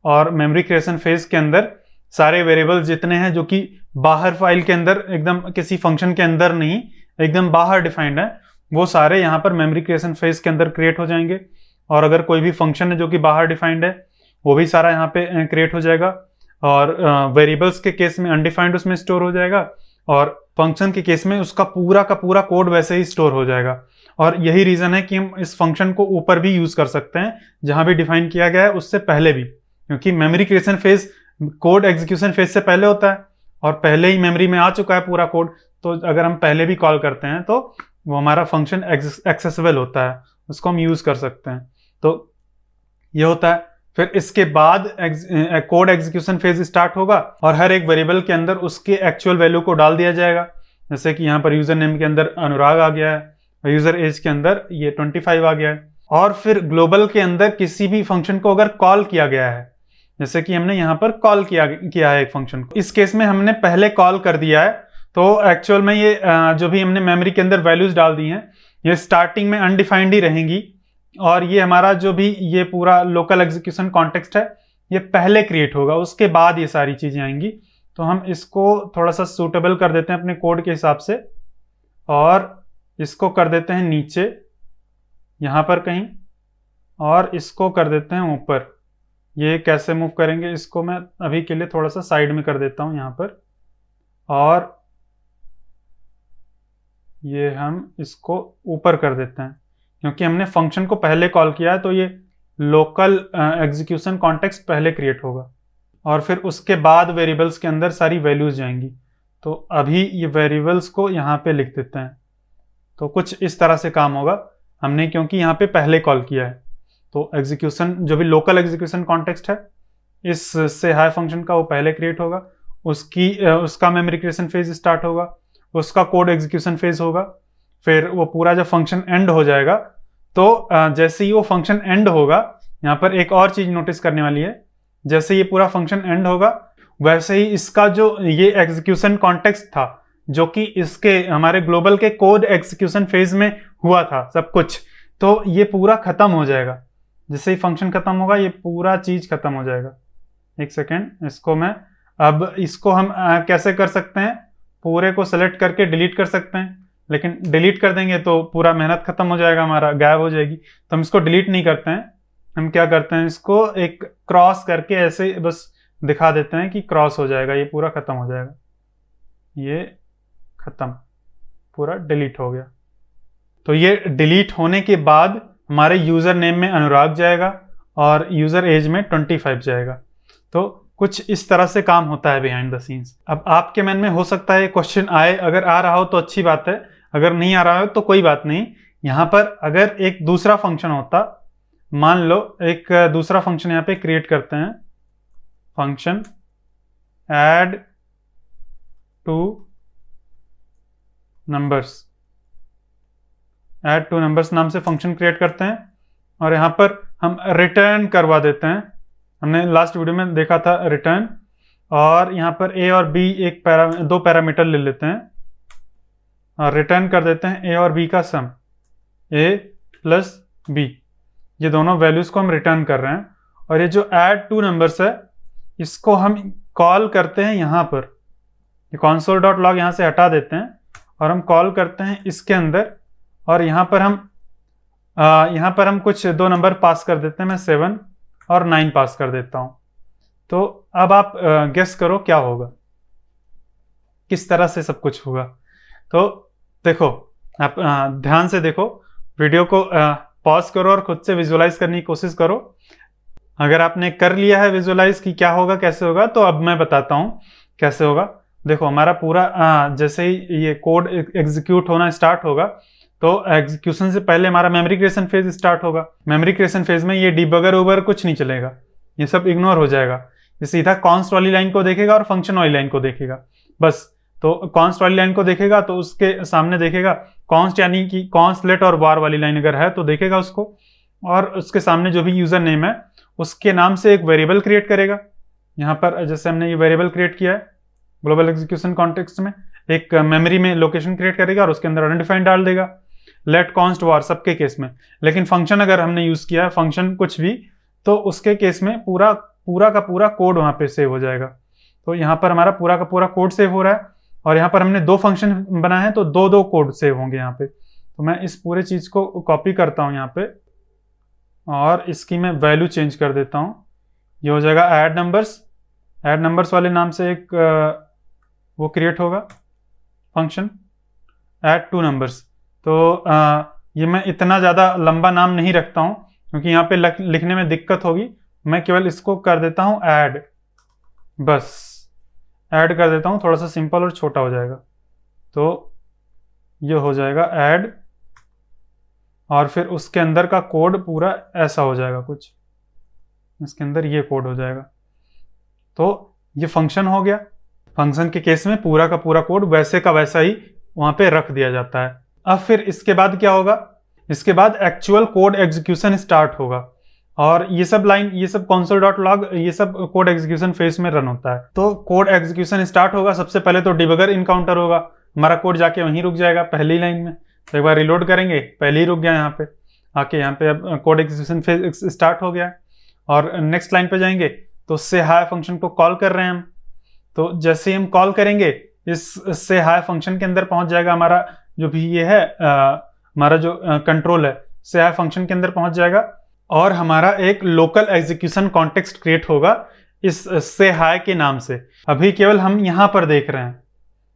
और मेमोरी क्रिएशन फेज के अंदर सारे वेरिएबल्स जितने हैं जो कि बाहर फाइल के अंदर, एकदम किसी फंक्शन के अंदर नहीं, एकदम बाहर डिफाइंड है, वो सारे यहाँ पर मेमोरी क्रिएशन फेज के अंदर क्रिएट हो जाएंगे। और अगर कोई भी फंक्शन है जो कि बाहर डिफाइंड है, वो भी सारा यहाँ पे क्रिएट हो जाएगा। और वेरिएबल्स के केस में अनडिफाइंड उसमें स्टोर हो जाएगा और फंक्शन के केस में उसका पूरा का पूरा कोड वैसे ही स्टोर हो जाएगा। और यही रीजन है कि हम इस फंक्शन को ऊपर भी यूज कर सकते हैं, जहां भी डिफाइन किया गया है उससे पहले भी, क्योंकि memory creation phase code execution phase से पहले होता है और पहले ही मेमोरी में आ चुका है पूरा कोड। तो अगर हम पहले भी कॉल करते हैं तो वो हमारा फंक्शन एक्सेसिबल होता है, उसको हम यूज कर सकते हैं। तो ये होता है। फिर इसके बाद कोड एग्जीक्यूशन फेज स्टार्ट होगा और हर एक वेरिएबल के अंदर उसके एक्चुअल वैल्यू को डाल दिया जाएगा। जैसे कि यहाँ पर यूजर नेम के अंदर अनुराग आ गया है और यूजर एज के अंदर ये 25 आ गया है। और फिर ग्लोबल के अंदर किसी भी फंक्शन को अगर कॉल किया गया है, जैसे कि हमने यहाँ पर कॉल किया है एक फंक्शन को, इस केस में हमने पहले कॉल कर दिया है, तो एक्चुअल में ये जो भी हमने मेमोरी के अंदर वैल्यूज डाल दी हैं, ये स्टार्टिंग में अनडिफाइंड ही रहेंगी। और ये हमारा जो भी ये पूरा लोकल एग्जीक्यूशन कॉन्टेक्स्ट है, ये पहले क्रिएट होगा, उसके बाद ये सारी चीजें आएंगी। तो हम इसको थोड़ा सा सूटेबल कर देते हैं अपने कोड के हिसाब से और इसको कर देते हैं नीचे यहाँ पर कहीं, और इसको कर देते हैं ऊपर। ये कैसे मूव करेंगे, इसको मैं अभी के लिए थोड़ा सा साइड में कर देता हूं यहाँ पर, और ये हम इसको ऊपर कर देते हैं क्योंकि हमने फंक्शन को पहले कॉल किया है, तो ये लोकल एग्जीक्यूशन कॉन्टेक्स्ट पहले क्रिएट होगा और फिर उसके बाद वेरिएबल्स के अंदर सारी वैल्यूज जाएंगी। तो अभी ये वेरिएबल्स को यहाँ पे लिख देते हैं। तो कुछ इस तरह से काम होगा, हमने क्योंकि यहाँ पे पहले कॉल किया है। तो एग्जीक्यूशन जो भी लोकल एग्जीक्यूशन कॉन्टेक्स्ट है इससे हाई फंक्शन का, वो पहले क्रिएट होगा, उसका मेमोरी क्रिएशन फेज स्टार्ट होगा, उसका कोड एग्जीक्यूशन फेज होगा, फिर वो पूरा जब फंक्शन एंड हो जाएगा तो जैसे ही वो फंक्शन एंड होगा, यहाँ पर एक और चीज नोटिस करने वाली है, जैसे ये पूरा फंक्शन एंड होगा वैसे ही इसका जो ये एग्जीक्यूशन कॉन्टेक्स्ट था जो कि इसके हमारे ग्लोबल के कोड एग्जीक्यूशन फेज में हुआ था सब कुछ, तो ये पूरा खत्म हो जाएगा। जैसे ही फंक्शन खत्म होगा ये पूरा चीज खत्म हो जाएगा। एक सेकेंड, इसको हम कैसे कर सकते हैं, पूरे को सेलेक्ट करके डिलीट कर सकते हैं, लेकिन डिलीट कर देंगे तो पूरा मेहनत खत्म हो जाएगा, हमारा गायब हो जाएगी। तो हम इसको डिलीट नहीं करते हैं, हम क्या करते हैं, इसको एक क्रॉस करके ऐसे बस दिखा देते हैं कि क्रॉस हो जाएगा, ये पूरा खत्म हो जाएगा, ये खत्म, पूरा डिलीट हो गया। तो ये डिलीट होने के बाद हमारे यूजर नेम में अनुराग जाएगा और यूजर एज में 25 जाएगा। तो कुछ इस तरह से काम होता है बिहाइंड द सीन्स। अब आपके मन में हो सकता है क्वेश्चन आए, अगर आ रहा हो तो अच्छी बात है, अगर नहीं आ रहा हो तो कोई बात नहीं। यहाँ पर अगर एक दूसरा फंक्शन होता, मान लो एक दूसरा फंक्शन यहाँ पे क्रिएट करते हैं, function add two numbers, add two numbers नाम से फंक्शन क्रिएट करते हैं और यहाँ पर हम रिटर्न करवा देते हैं। हमने लास्ट वीडियो में देखा था रिटर्न, और यहाँ पर ए और बी दो पैरामीटर ले लेते हैं और रिटर्न कर देते हैं ए और बी का सम, ए प्लस बी, ये दोनों वैल्यूज को हम रिटर्न कर रहे हैं। और ये जो ऐड टू नंबर्स है इसको हम कॉल करते हैं यहाँ पर, ये console.log यहाँ से हटा देते हैं और हम कॉल करते हैं इसके अंदर, और यहाँ पर हम कुछ दो नंबर पास कर देते हैं, मैं 7 और 9 पास कर देता हूं। तो अब आप गेस करो क्या होगा, किस तरह से सब कुछ होगा। तो देखो, आप ध्यान से देखो, वीडियो को पॉज करो और खुद से विजुअलाइज करने की कोशिश करो। अगर आपने कर लिया है विजुअलाइज कि क्या होगा कैसे होगा, तो अब मैं बताता हूं कैसे होगा। देखो हमारा पूरा जैसे ही ये कोड एग्जीक्यूट होना स्टार्ट होगा तो एग्जीक्यूशन से पहले हमारा मेमोरी क्रिएशन फेज स्टार्ट होगा। मेमोरी क्रिएशन फेज में ये डिबगर ओवर कुछ नहीं चलेगा, ये सब इग्नोर हो जाएगा। ये सीधा कॉन्स्ट वाली लाइन को देखेगा और फंक्शन वाली लाइन को देखेगा बस। तो कॉन्स्ट वाली लाइन को देखेगा तो उसके सामने देखेगा कॉन्स्ट, यानी कि कॉन्स्ट लेट और वार वाली लाइन अगर है तो देखेगा उसको, और उसके सामने जो भी यूजर नेम है उसके नाम से एक वेरिएबल क्रिएट करेगा। यहाँ पर जैसे हमने ये वेरिएबल क्रिएट किया है ग्लोबल एग्जीक्यूशन कॉन्टेक्स्ट में, एक मेमोरी में लोकेशन क्रिएट करेगा और उसके अंदर अनडिफाइंड डाल देगा, लेट कॉन्स्ट वार सबके केस में। लेकिन फंक्शन अगर हमने यूज किया है, फंक्शन कुछ भी, तो उसके केस में पूरा का पूरा कोड वहां पे सेव हो जाएगा। तो यहाँ पर हमारा पूरा का पूरा कोड सेव हो रहा है, और यहाँ पर हमने दो फंक्शन बनाए हैं तो दो कोड सेव होंगे यहाँ पे। तो मैं इस पूरे चीज को कॉपी करता हूँ यहाँ पे, और इसकी मैं वैल्यू चेंज कर देता हूँ। ये हो जाएगा ऐड नंबर्स वाले नाम से एक वो क्रिएट होगा फंक्शन ऐड टू नंबर्स। तो ये मैं इतना ज़्यादा लंबा नाम नहीं रखता हूँ क्योंकि यहाँ पे लिखने में दिक्कत होगी, मैं केवल इसको कर देता हूँ ऐड, बस ऐड कर देता हूँ, थोड़ा सा सिंपल और छोटा हो जाएगा। तो ये हो जाएगा ऐड, और फिर उसके अंदर का कोड पूरा ऐसा हो जाएगा कुछ, इसके अंदर ये कोड हो जाएगा। तो ये फंक्शन हो गया। फंक्शन के केस में पूरा का पूरा कोड वैसे का वैसा ही वहां पे रख दिया जाता है। अब फिर इसके बाद क्या होगा, इसके बाद एक्चुअल कोड एग्जीक्यूशन स्टार्ट होगा, और ये सब console.log ये सब कोड एग्जीक्यूशन फेज में रन होता है। तो कोड एग्जीक्यूशन स्टार्ट होगा, सबसे पहले तो डिबगर इनकाउंटर होगा, हमारा कोड जाके वहीं रुक जाएगा पहली लाइन में। तो एक बार रिलोड करेंगे, पहले ही रुक गया यहाँ पे आके, यहाँ पे अब कोड एग्जीक्यूशन फेज स्टार्ट हो गया। और नेक्स्ट लाइन पे जाएंगे तो से हाई फंक्शन को कॉल कर रहे हैं हम। तो जैसे ही हम कॉल करेंगे, इस से हाई फंक्शन के अंदर पहुंच जाएगा हमारा जो भी ये है हमारा जो कंट्रोल है से हाई फंक्शन के अंदर पहुंच जाएगा और हमारा एक लोकल एग्जीक्यूशन कॉन्टेक्स्ट क्रिएट होगा इस से हाई के नाम से। अभी केवल हम यहाँ पर देख रहे हैं,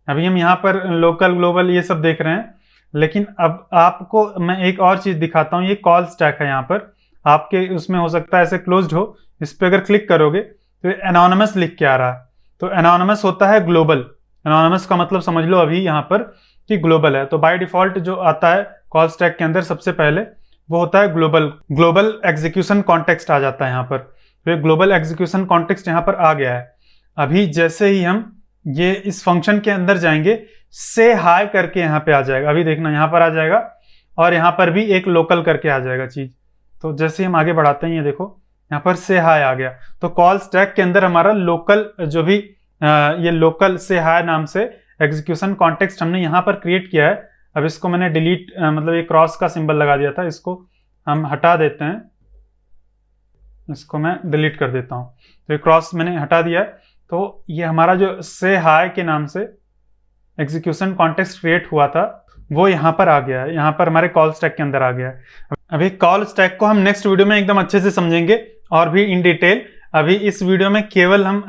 अभी हम यहाँ पर लोकल ग्लोबल ये सब देख रहे हैं, लेकिन अब आपको मैं एक और चीज दिखाता हूँ। ये कॉल स्टैक है, यहाँ पर आपके उसमें हो सकता है ऐसे क्लोज्ड हो, इस पर अगर क्लिक करोगे तो एनोनिमस लिख के आ रहा है। तो एनोनिमस होता है ग्लोबल, एनोनिमस का मतलब समझ लो अभी यहाँ पर कि ग्लोबल है। तो बाय डिफॉल्ट जो आता है कॉल स्टैक के अंदर सबसे पहले वो होता है ग्लोबल, ग्लोबल एग्जीक्यूशन कॉन्टेक्स्ट आ जाता है यहाँ पर। तो ग्लोबल एग्जीक्यूशन कॉन्टेक्स्ट यहाँ पर आ गया है। अभी जैसे ही हम ये इस फंक्शन के अंदर जाएंगे से हाई करके यहाँ पे आ जाएगा, अभी देखना यहाँ पर आ जाएगा और यहाँ पर भी एक लोकल करके आ जाएगा चीज। तो जैसे हम आगे बढ़ाते हैं ये देखो यहाँ पर से हाई आ गया। तो कॉल स्टैक के अंदर हमारा लोकल जो भी ये लोकल से हाई नाम से एग्जीक्यूशन कॉन्टेक्स्ट हमने यहाँ पर क्रिएट किया है। अब इसको मैंने डिलीट मतलब ये क्रॉस का सिंबल लगा दिया था, इसको हम हटा देते हैं, इसको मैं डिलीट कर देता हूँ। तो ये क्रॉस मैंने हटा दिया है। तो ये हमारा जो से हाई के नाम से एग्जीक्यूशन कॉन्टेक्स्ट क्रिएट हुआ था वो यहाँ पर आ गया है, यहाँ पर हमारे कॉल स्टैक के अंदर आ गया है। अभी कॉल स्टैक को हम नेक्स्ट वीडियो में एकदम अच्छे से समझेंगे और भी इन डिटेल। अभी इस वीडियो में केवल हम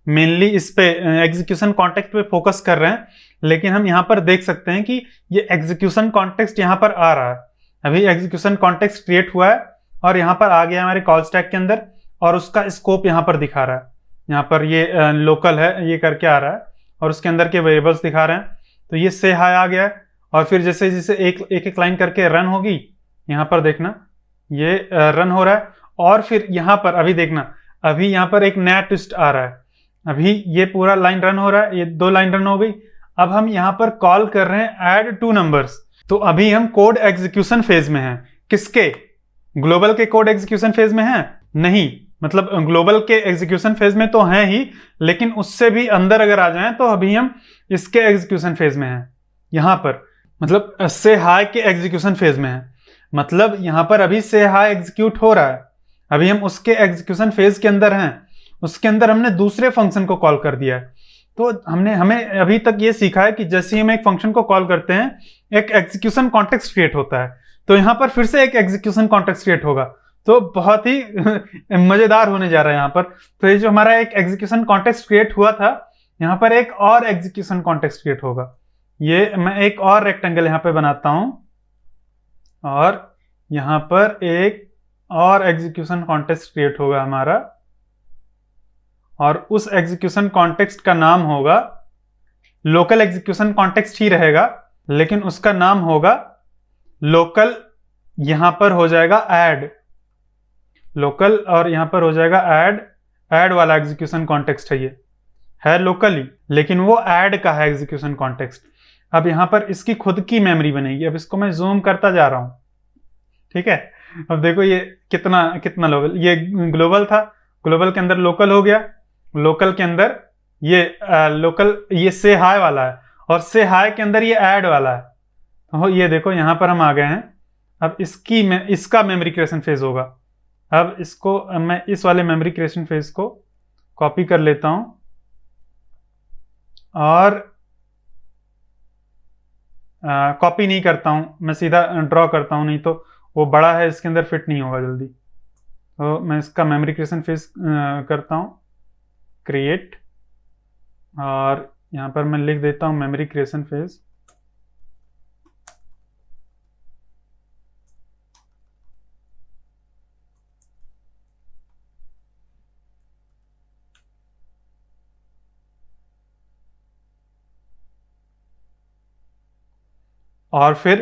मेनली इस पे एग्जीक्यूशन कॉन्टेक्स्ट पे फोकस कर रहे हैं, लेकिन हम यहाँ पर देख सकते हैं कि ये एग्जीक्यूशन कॉन्टेक्स्ट यहाँ पर आ रहा है। अभी एग्जीक्यूशन कॉन्टेक्स्ट क्रिएट हुआ है और यहाँ पर आ गया हमारे कॉल स्टैक के अंदर और उसका स्कोप यहाँ पर दिखा रहा है। यहाँ पर ये लोकल है ये करके आ रहा है और उसके अंदर के वेरिएबल्स दिखा रहे हैं। तो ये से हाई आ गया है और फिर जैसे जैसे एक लाइन करके रन होगी, यहाँ पर देखना ये रन हो रहा है। और फिर यहाँ पर अभी देखना, अभी यहाँ पर एक नया ट्विस्ट आ रहा है। अभी ये पूरा लाइन रन हो रहा है, ये 2 लाइन रन हो गई। अब हम यहाँ पर कॉल कर रहे हैं ऐड 2 नंबर्स। तो अभी हम कोड एग्जीक्यूशन फेज में हैं। किसके? ग्लोबल के कोड एग्जीक्यूशन फेज में हैं? नहीं, मतलब ग्लोबल के एग्जीक्यूशन फेज में तो हैं ही, लेकिन उससे भी अंदर अगर आ जाएं तो अभी हम इसके एग्जीक्यूशन फेज में हैं। यहाँ पर मतलब से हाई के एग्जीक्यूशन फेज में है, मतलब यहाँ पर अभी से हाई एग्जीक्यूट हो रहा है। अभी हम उसके एग्जीक्यूशन फेज के अंदर हैं, उसके अंदर हमने दूसरे फंक्शन को कॉल कर दिया है। तो हमें अभी तक ये सीखा है कि जैसे ही हम एक फंक्शन को कॉल करते हैं एक एग्जीक्यूशन कॉन्टेक्स्ट क्रिएट होता है। तो यहाँ पर फिर से एक एग्जीक्यूशन कॉन्टेक्स्ट क्रिएट होगा। तो बहुत ही मजेदार होने जा रहा है यहाँ पर। तो ये जो हमारा एक एग्जीक्यूशन कॉन्टेक्स्ट क्रिएट हुआ था, यहाँ पर एक और एग्जीक्यूशन कॉन्टेक्स्ट क्रिएट होगा। ये मैं एक और रेक्टेंगल यहाँ पे बनाता हूं और यहाँ पर एक और एग्जीक्यूशन कॉन्टेक्स्ट क्रिएट होगा हमारा, और उस एग्जीक्यूशन कॉन्टेक्स्ट का नाम होगा, लोकल एग्जीक्यूशन कॉन्टेक्स्ट ही रहेगा लेकिन उसका नाम होगा लोकल। यहां पर हो जाएगा ऐड लोकल और यहां पर हो जाएगा ऐड वाला एग्जीक्यूशन कॉन्टेक्स्ट है। ये है लोकली लेकिन वो ऐड का है एग्जीक्यूशन कॉन्टेक्स्ट। अब यहां पर इसकी खुद की मेमोरी बनेगी। अब इसको मैं जूम करता जा रहा हूं, ठीक है। अब देखो ये कितना लोकल, ये ग्लोबल था, ग्लोबल के अंदर लोकल हो गया, लोकल के अंदर ये लोकल ये से हाई वाला है और से हाई के अंदर ये ऐड वाला है। तो ये देखो यहां पर हम आ गए हैं। अब इसका मेमोरी क्रिएशन फेज होगा। अब इसको मैं इस वाले मेमोरी क्रिएशन फेज को कॉपी कर लेता हूं और कॉपी नहीं करता हूं, मैं सीधा ड्रॉ करता हूं, नहीं तो वो बड़ा है इसके अंदर फिट नहीं होगा जल्दी। तो मैं इसका मेमोरी क्रिएशन फेज करता हूं क्रिएट, और यहां पर मैं लिख देता हूं मेमोरी क्रिएशन फेज। और फिर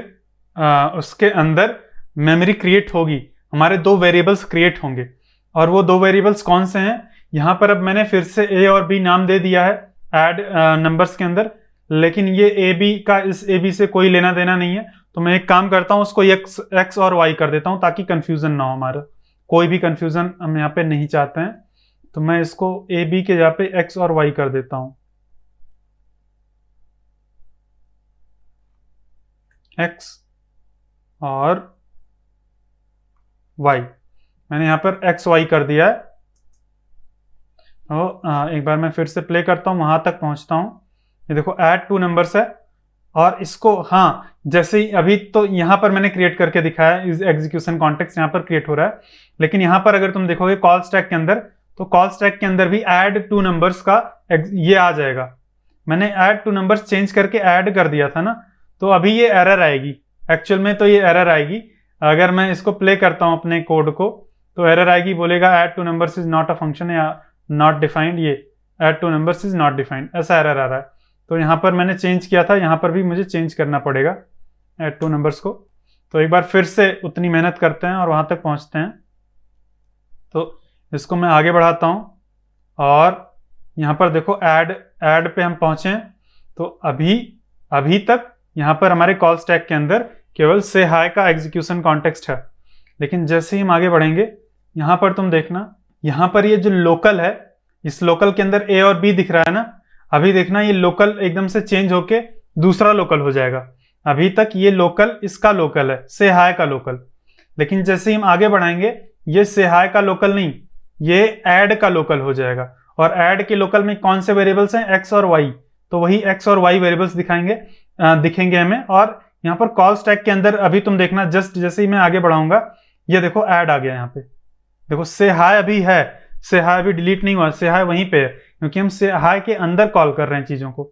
उसके अंदर मेमोरी क्रिएट होगी, हमारे 2 वेरिएबल्स क्रिएट होंगे। और वो 2 वेरिएबल्स कौन से हैं? यहां पर अब मैंने फिर से ए और बी नाम दे दिया है ऐड नंबर्स के अंदर, लेकिन ये ए बी का इस ए बी से कोई लेना देना नहीं है। तो मैं एक काम करता हूं, उसको एक्स और वाई कर देता हूं ताकि कंफ्यूजन ना हो, हमारा कोई भी कंफ्यूजन हम यहाँ पे नहीं चाहते हैं। तो मैं इसको ए बी के जगह पे एक्स और वाई कर देता हूं, एक्स और वाई। मैंने यहां पर एक्स वाई कर दिया है। तो एक बार मैं फिर से प्ले करता हूं, वहां तक पहुंचता हूं। ये देखो ऐड 2 नंबर्स है, और इसको, हाँ, जैसे ही अभी तो यहाँ पर मैंने क्रिएट करके दिखाया, एग्जीक्यूशन कॉन्टेक्स्ट यहाँ पर क्रिएट हो रहा है, लेकिन यहाँ पर अगर तुम देखोगे कॉल स्टैक के अंदर, तो कॉल स्टैक के अंदर भी ऐड टू नंबर्स का ये आ जाएगा। मैंने ऐड टू नंबर्स चेंज करके ऐड कर दिया था ना, तो अभी ये एरर आएगी। एक्चुअल में तो ये एरर आएगी, अगर मैं इसको प्ले करता हूँ अपने कोड को, तो एरर आएगी, बोलेगा add two numbers is not a function या नॉट डिफाइंड, ये add two numbers is not defined, ऐसा एरर आ रहा है। तो यहाँ पर मैंने चेंज किया था, यहाँ पर भी मुझे चेंज करना पड़ेगा ऐड टू नंबर्स को। तो एक बार फिर से उतनी मेहनत करते हैं और वहाँ तक पहुँचते हैं। तो इसको मैं आगे बढ़ाता हूँ और यहाँ पर देखो ऐड पे हम पहुँचे। तो अभी तक यहाँ पर हमारे कॉल स्टैक के अंदर केवल से हाय का एग्जीक्यूशन कॉन्टेक्स्ट है, लेकिन जैसे ही हम आगे बढ़ेंगे, यहाँ पर तुम देखना, यहाँ पर ये जो लोकल है, इस लोकल के अंदर ए और बी दिख रहा है ना, अभी देखना ये लोकल एकदम से चेंज होके दूसरा लोकल हो जाएगा। अभी तक ये लोकल इसका लोकल है, से हाय का लोकल, लेकिन जैसे ही हम आगे बढ़ाएंगे, ये से हाय का लोकल नहीं, ये ऐड का लोकल हो जाएगा। और ऐड के लोकल में कौन से वेरिएबल्स हैं, एक्स और वाई, तो वही एक्स और वाई वेरिएबल्स दिखेंगे हमें। और यहाँ पर कॉल स्टैक के अंदर अभी तुम देखना, जस्ट जैसे ही मैं आगे बढ़ाऊंगा, ये देखो ऐड आ गया। यहाँ पे देखो से हाय अभी है, से हाय अभी डिलीट नहीं हुआ, से हाय वहीं पे है, क्योंकि हम से हाय के अंदर कॉल कर रहे हैं चीजों को,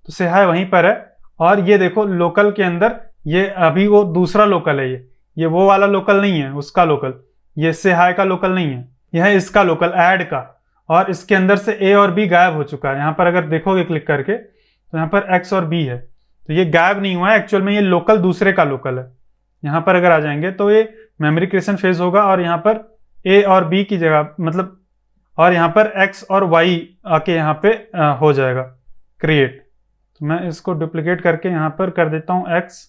तो से हाय वहीं पर है। और ये देखो लोकल के अंदर ये अभी वो दूसरा लोकल है, ये वो वाला लोकल नहीं है, उसका लोकल, ये से हाय का लोकल नहीं है, यह है इसका लोकल ऐड का। और इसके अंदर से ए और बी गायब हो चुका है। यहाँ पर अगर देखोगे क्लिक करके, तो यहाँ पर एक्स और बी है, तो ये गायब नहीं हुआ है, एक्चुअल में ये लोकल दूसरे का लोकल है। यहाँ पर अगर आ जाएंगे तो ये मेमोरी क्रिएशन फेज होगा, और यहाँ पर ए और बी की जगह, मतलब, और यहाँ पर एक्स और वाई आके यहाँ पे हो जाएगा क्रिएट। तो मैं इसको डुप्लीकेट करके यहाँ पर कर देता हूँ एक्स,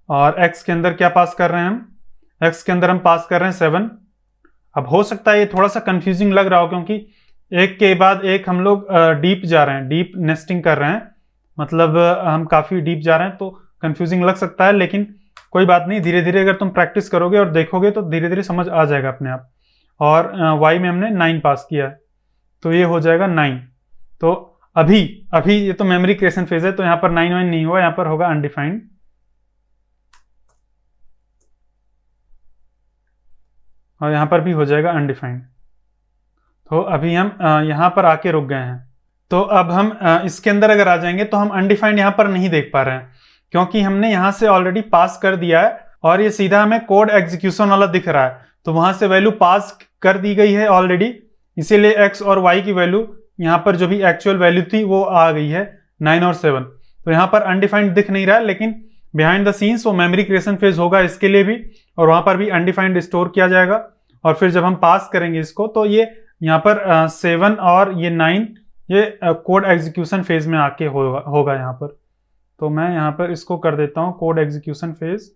और एक्स के अंदर क्या पास कर रहे हैं हम, एक्स के अंदर हम पास कर रहे हैं 7। अब हो सकता है ये थोड़ा सा कंफ्यूजिंग लग रहा हो, क्योंकि एक के बाद एक हम लोग डीप जा रहे हैं, डीप नेस्टिंग कर रहे हैं, मतलब हम काफ़ी डीप जा रहे हैं, तो कंफ्यूजिंग लग सकता है, लेकिन कोई बात नहीं, धीरे धीरे अगर तुम प्रैक्टिस करोगे और देखोगे तो धीरे धीरे समझ आ जाएगा अपने आप। और वाई में हमने 9 पास किया है, तो ये हो जाएगा 9। तो अभी ये तो मेमोरी क्रिएशन फेज है, तो यहाँ पर 9 वाइन नहीं हुआ, यहाँ पर होगा अनडिफाइंड, और यहाँ पर भी हो जाएगा अनडिफाइंड। तो अभी हम यहाँ पर आके रुक गए हैं। तो अब हम इसके अंदर अगर आ जाएंगे, तो हम अनडिफाइंड यहाँ पर नहीं देख पा रहे हैं, क्योंकि हमने यहाँ से ऑलरेडी पास कर दिया है, और ये सीधा हमें कोड एग्जीक्यूशन वाला दिख रहा है, तो वहां से वैल्यू पास कर दी गई है ऑलरेडी, इसीलिए एक्स और वाई की वैल्यू यहाँ पर जो भी एक्चुअल वैल्यू थी वो आ गई है 9 और 7। तो यहाँ पर अनडिफाइंड दिख नहीं रहा है, लेकिन बिहाइंड द सीन्स वो मेमोरी क्रिएशन फेज होगा इसके लिए भी, और वहां पर भी अनडिफाइंड स्टोर किया जाएगा। और फिर जब हम पास करेंगे इसको, तो ये यहाँ पर 7 और ये 9 ये कोड एग्जीक्यूशन फेज में आके होगा यहाँ पर। तो मैं यहाँ पर इसको कर देता हूँ कोड एग्जीक्यूशन फेज,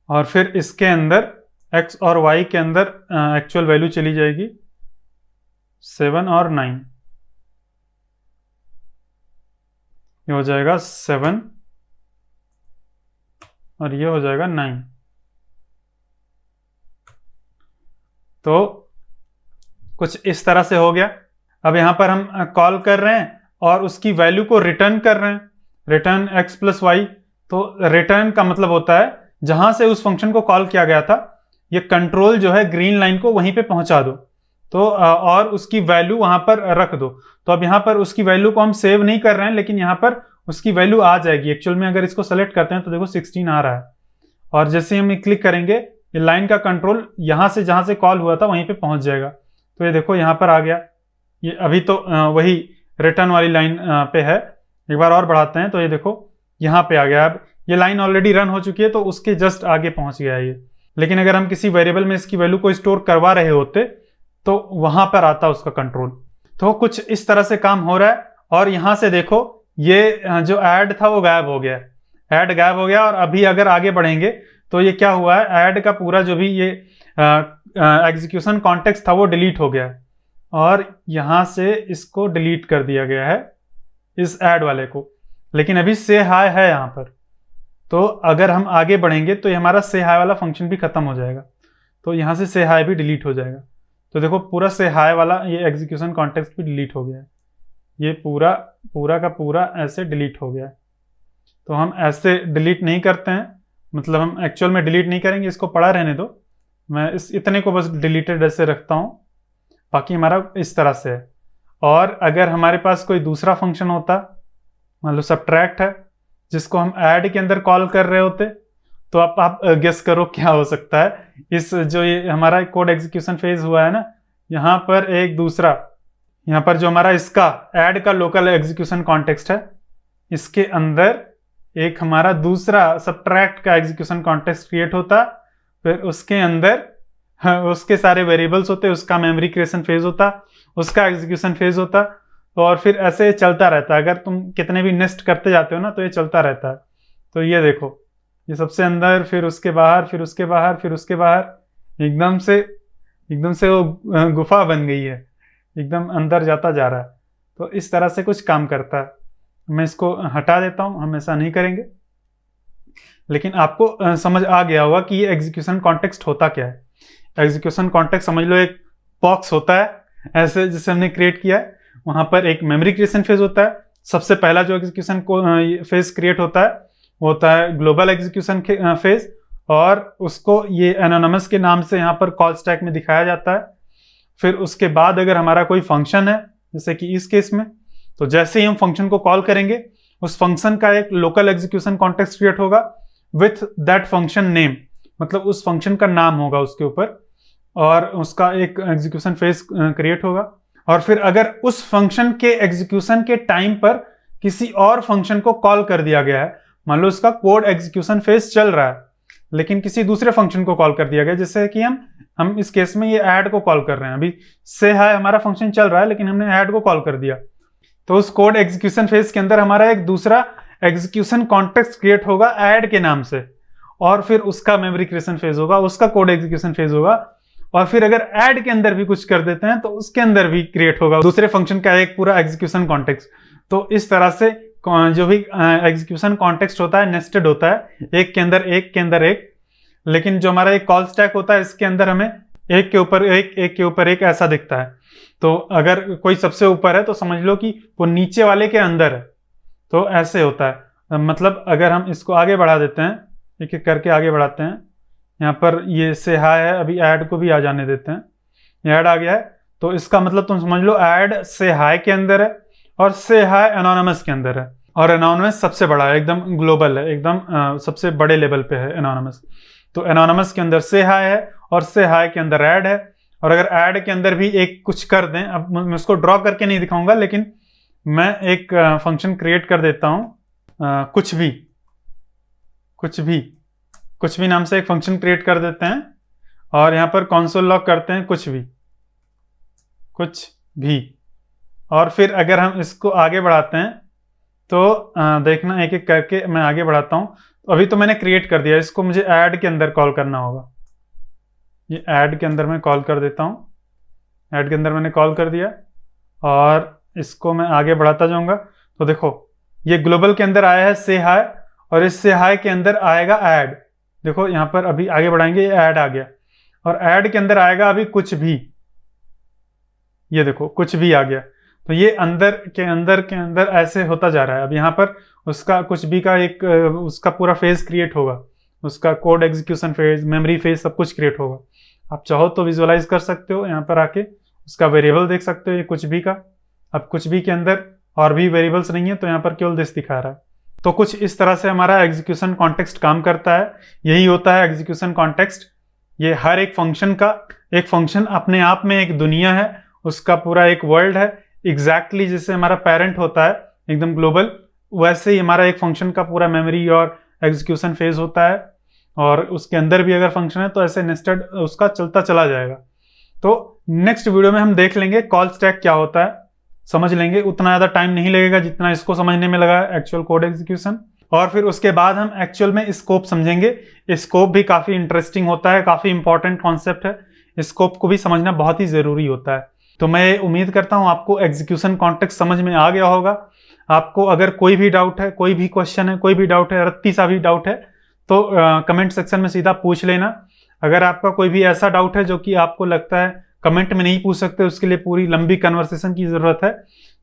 और फिर इसके अंदर x और y के अंदर एक्चुअल वैल्यू चली जाएगी 7 और 9, ये हो जाएगा 7 और ये हो जाएगा 9। तो कुछ इस तरह से हो गया। अब यहाँ पर हम कॉल कर रहे हैं और उसकी वैल्यू को रिटर्न कर रहे हैं, रिटर्न x प्लस वाई। तो रिटर्न का मतलब होता है जहां से उस फंक्शन को कॉल किया गया था, ये कंट्रोल जो है ग्रीन लाइन को वहीं पे पहुंचा दो, तो और उसकी वैल्यू वहां पर रख दो। तो अब यहाँ पर उसकी वैल्यू को हम सेव नहीं कर रहे हैं, लेकिन यहाँ पर उसकी वैल्यू आ जाएगी। एक्चुअल में अगर इसको सेलेक्ट करते हैं तो देखो 16 आ रहा है, और जैसे हम क्लिक करेंगे, ये लाइन का कंट्रोल यहाँ से जहां से कॉल हुआ था वहीं पे पहुंच जाएगा। तो ये देखो यहाँ पर आ गया, ये अभी तो वही रिटर्न वाली लाइन पे है। एक बार और बढ़ाते हैं, तो ये देखो यहाँ पे आ गया। अब ये लाइन ऑलरेडी रन हो चुकी है, तो उसके जस्ट आगे पहुंच गया ये। लेकिन अगर हम किसी वेरिएबल में इसकी वैल्यू को स्टोर करवा रहे होते, तो वहां पर आता उसका कंट्रोल। तो कुछ इस तरह से काम हो रहा है। और यहां से देखो, ये जो ऐड था वो गायब हो गया, ऐड गायब हो गया। और अभी अगर आगे बढ़ेंगे तो ये क्या हुआ है, ऐड का पूरा जो भी ये एग्जीक्यूशन कॉन्टेक्स्ट था वो डिलीट हो गया है, और यहां से इसको डिलीट कर दिया गया है, इस ऐड वाले को। लेकिन अभी से हाय है यहाँ पर, तो अगर हम आगे बढ़ेंगे तो ये हमारा से हाय वाला फंक्शन भी खत्म हो जाएगा, तो यहाँ से हाय भी डिलीट हो जाएगा। तो देखो पूरा से हाई वाला ये एग्जीक्यूशन कॉन्टेक्स्ट भी डिलीट हो गया है, ये पूरा पूरा का पूरा ऐसे डिलीट हो गया है। तो हम ऐसे डिलीट नहीं करते हैं, मतलब हम एक्चुअल में डिलीट नहीं करेंगे, इसको पड़ा रहने दो, मैं इस इतने को बस डिलीटेड ऐसे रखता हूँ, बाकी हमारा इस तरह से है। और अगर हमारे पास कोई दूसरा फंक्शन होता, मान लो सबट्रैक्ट है, जिसको हम ऐड के अंदर कॉल कर रहे होते, तो आप गेस करो क्या हो सकता है। इस जो ये हमारा कोड एग्जीक्यूशन फेज हुआ है ना, यहाँ पर एक दूसरा, यहाँ पर जो हमारा इसका ऐड का लोकल एग्जीक्यूशन कॉन्टेक्स्ट है, इसके अंदर एक हमारा दूसरा सबट्रैक्ट का एग्जीक्यूशन कॉन्टेक्स्ट क्रिएट होता, फिर उसके अंदर उसके सारे वेरिएबल्स होते, उसका मेमोरी क्रिएशन फेज होता, उसका एग्जीक्यूशन फेज होता, और फिर ऐसे चलता रहता है। अगर तुम कितने भी नेस्ट करते जाते हो ना, तो ये चलता रहता है। तो ये देखो, ये सबसे अंदर, फिर उसके बाहर, फिर उसके बाहर, फिर उसके बाहर, एकदम से वो गुफा बन गई है, एकदम अंदर जाता जा रहा है। तो इस तरह से कुछ काम करता है। मैं इसको हटा देता हूं, हम ऐसा नहीं करेंगे। लेकिन आपको समझ आ गया होगा कि ये एग्जीक्यूशन कॉन्टेक्स्ट होता क्या है। एग्जीक्यूशन कॉन्टेक्स्ट समझ लो एक बॉक्स होता है, ऐसे जैसे हमने क्रिएट किया है, वहां पर एक मेमोरी क्रिएशन फेज होता है। सबसे पहला जो एग्जीक्यूशन फेज क्रिएट होता है वो होता है ग्लोबल एग्जीक्यूशन फेज, और उसको ये एनोनिमस के नाम से यहाँ पर कॉल स्टैक में दिखाया जाता है। फिर उसके बाद अगर हमारा कोई फंक्शन है, जैसे कि इस केस में, तो जैसे ही हम फंक्शन को कॉल करेंगे, उस फंक्शन का एक लोकल एग्जीक्यूशन कॉन्टेक्स्ट क्रिएट होगा विथ दैट फंक्शन नेम, मतलब उस फंक्शन का नाम होगा उसके ऊपर, और उसका एक एग्जीक्यूशन फेज क्रिएट होगा। और फिर अगर उस फंक्शन के एग्जीक्यूशन के टाइम पर किसी और फंक्शन को कॉल कर दिया गया है, मान लो उसका कोड एग्जीक्यूशन फेज चल रहा है, लेकिन किसी दूसरे फंक्शन को कॉल कर दिया गया, जैसे कि हम इस केस में ये ऐड को कॉल कर रहे हैं। अभी से हाय हमारा फंक्शन चल रहा है, लेकिन हमने ऐड को कॉल कर दिया, तो उस कोड एग्जीक्यूशन फेज के अंदर हमारा एक दूसरा एग्जीक्यूशन कॉन्टेक्स्ट क्रिएट होगा ऐड के नाम से, और फिर उसका मेमोरी क्रिएशन फेज होगा, उसका कोड एग्जीक्यूशन फेज होगा, और फिर अगर ऐड के अंदर भी कुछ कर देते हैं तो उसके अंदर भी क्रिएट होगा दूसरे फंक्शन का एक पूरा एग्जीक्यूशन कॉन्टेक्स्ट। तो इस तरह से जो भी एग्जीक्यूशन कॉन्टेक्स्ट होता है नेस्टेड होता है, एक के अंदर एक के अंदर एक। लेकिन जो हमारा एक कॉल स्टैक होता है, इसके अंदर हमें एक के ऊपर एक के ऊपर एक ऐसा दिखता है। तो अगर कोई सबसे ऊपर है तो समझ लो कि वो नीचे वाले के अंदर है, तो ऐसे होता है। मतलब अगर हम इसको आगे बढ़ा देते हैं, एक एक करके आगे बढ़ाते हैं, यहाँ पर ये से हाय है, अभी ऐड को भी आ जाने देते हैं, ये ऐड आ गया है, तो इसका मतलब तुम समझ लो ऐड से हाय के अंदर है और से हाय एनोनिमस के अंदर है, और एनोनिमस सबसे बड़ा है, एकदम ग्लोबल है, एकदम सबसे बड़े लेवल पे है एनोनिमस। तो एनोनिमस के अंदर से हाय है और से हाय के अंदर ऐड है, और अगर ऐड के अंदर भी एक कुछ कर दें, अब मैं उसको ड्रॉ करके नहीं दिखाऊंगा, लेकिन मैं एक फंक्शन क्रिएट कर देता हूं, कुछ भी नाम से एक फंक्शन क्रिएट कर देते हैं, और यहां पर कंसोल लॉग करते हैं कुछ भी। और फिर अगर हम इसको आगे बढ़ाते हैं तो देखना एक एक करके मैं आगे बढ़ाता हूं। तो अभी तो मैंने क्रिएट कर दिया, इसको मुझे ऐड के अंदर कॉल करना होगा। ये ऐड के अंदर मैं कॉल कर देता हूं, ऐड के अंदर मैंने कॉल कर दिया, और इसको मैं आगे बढ़ाता जाऊंगा। तो देखो ये ग्लोबल के अंदर आया है से हाय, और इस से हाय के अंदर आएगा ऐड। देखो यहां पर अभी आगे बढ़ाएंगे, ये ऐड आ गया, और ऐड के अंदर आएगा अभी कुछ भी, ये देखो कुछ भी आ गया। तो ये अंदर के अंदर ऐसे होता जा रहा है। अब यहाँ पर उसका कुछ भी का एक उसका पूरा फेज क्रिएट होगा, उसका code execution phase, memory phase, सब कुछ क्रिएट होगा। आप चाहो तो विजुअलाइज कर सकते हो, यहाँ पर आके उसका वेरिएबल देख सकते हो, ये कुछ भी का। अब कुछ भी के अंदर और भी वेरिएबल्स नहीं है, तो यहाँ पर केवल दिस दिखा रहा है। तो कुछ इस तरह से हमारा एग्जीक्यूशन कॉन्टेक्स्ट काम करता है। यही होता है एग्जीक्यूशन कॉन्टेक्स्ट। ये हर एक फंक्शन का, एक फंक्शन अपने आप में एक दुनिया है, उसका पूरा एक वर्ल्ड है। एग्जैक्टली जैसे हमारा पेरेंट होता है एकदम ग्लोबल, वैसे ही हमारा एक फंक्शन का पूरा मेमोरी और एग्जीक्यूशन फेज होता है, और उसके अंदर भी अगर फंक्शन है तो ऐसे नेस्टेड उसका चलता चला जाएगा। तो नेक्स्ट वीडियो में हम देख लेंगे कॉल स्टैक क्या होता है, समझ लेंगे। उतना ज़्यादा टाइम नहीं लगेगा जितना इसको समझने में लगा एक्चुअल कोड एग्जीक्यूशन। और फिर उसके बाद हम एक्चुअल में स्कोप समझेंगे। स्कोप भी काफ़ी इंटरेस्टिंग होता है, काफ़ी इंपॉर्टेंट कॉन्सेप्ट है। स्कोप को भी समझना बहुत ही ज़रूरी होता है। तो मैं उम्मीद करता हूँ आपको एग्जीक्यूशन कॉन्टेक्स्ट समझ में आ गया होगा। आपको अगर कोई भी डाउट है, कोई भी क्वेश्चन है, कोई भी डाउट है, रत्ती सा भी डाउट है, तो कमेंट सेक्शन में सीधा पूछ लेना। अगर आपका कोई भी ऐसा डाउट है जो कि आपको लगता है कमेंट में नहीं पूछ सकते, उसके लिए पूरी लंबी कन्वर्सेशन की ज़रूरत है।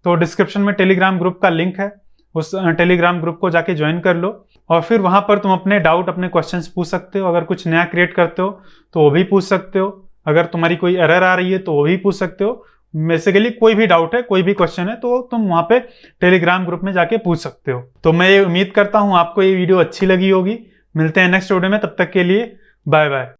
तो डिस्क्रिप्शन में टेलीग्राम ग्रुप का लिंक है, उस टेलीग्राम ग्रुप को जाके ज्वाइन कर लो और फिर वहाँ पर तुम अपने डाउट, अपने क्वेश्चंस पूछ सकते हो। अगर कुछ नया क्रिएट करते हो तो वो भी पूछ सकते हो, अगर तुम्हारी कोई एरर आ रही है तो वो भी पूछ सकते हो। बेसिकली कोई भी डाउट है, कोई भी क्वेश्चन है तो तुम वहाँ पे टेलीग्राम ग्रुप में जाके पूछ सकते हो। तो मैं ये उम्मीद करता हूँ आपको ये वीडियो अच्छी लगी होगी। मिलते हैं नेक्स्ट वीडियो में, तब तक के लिए बाय बाय।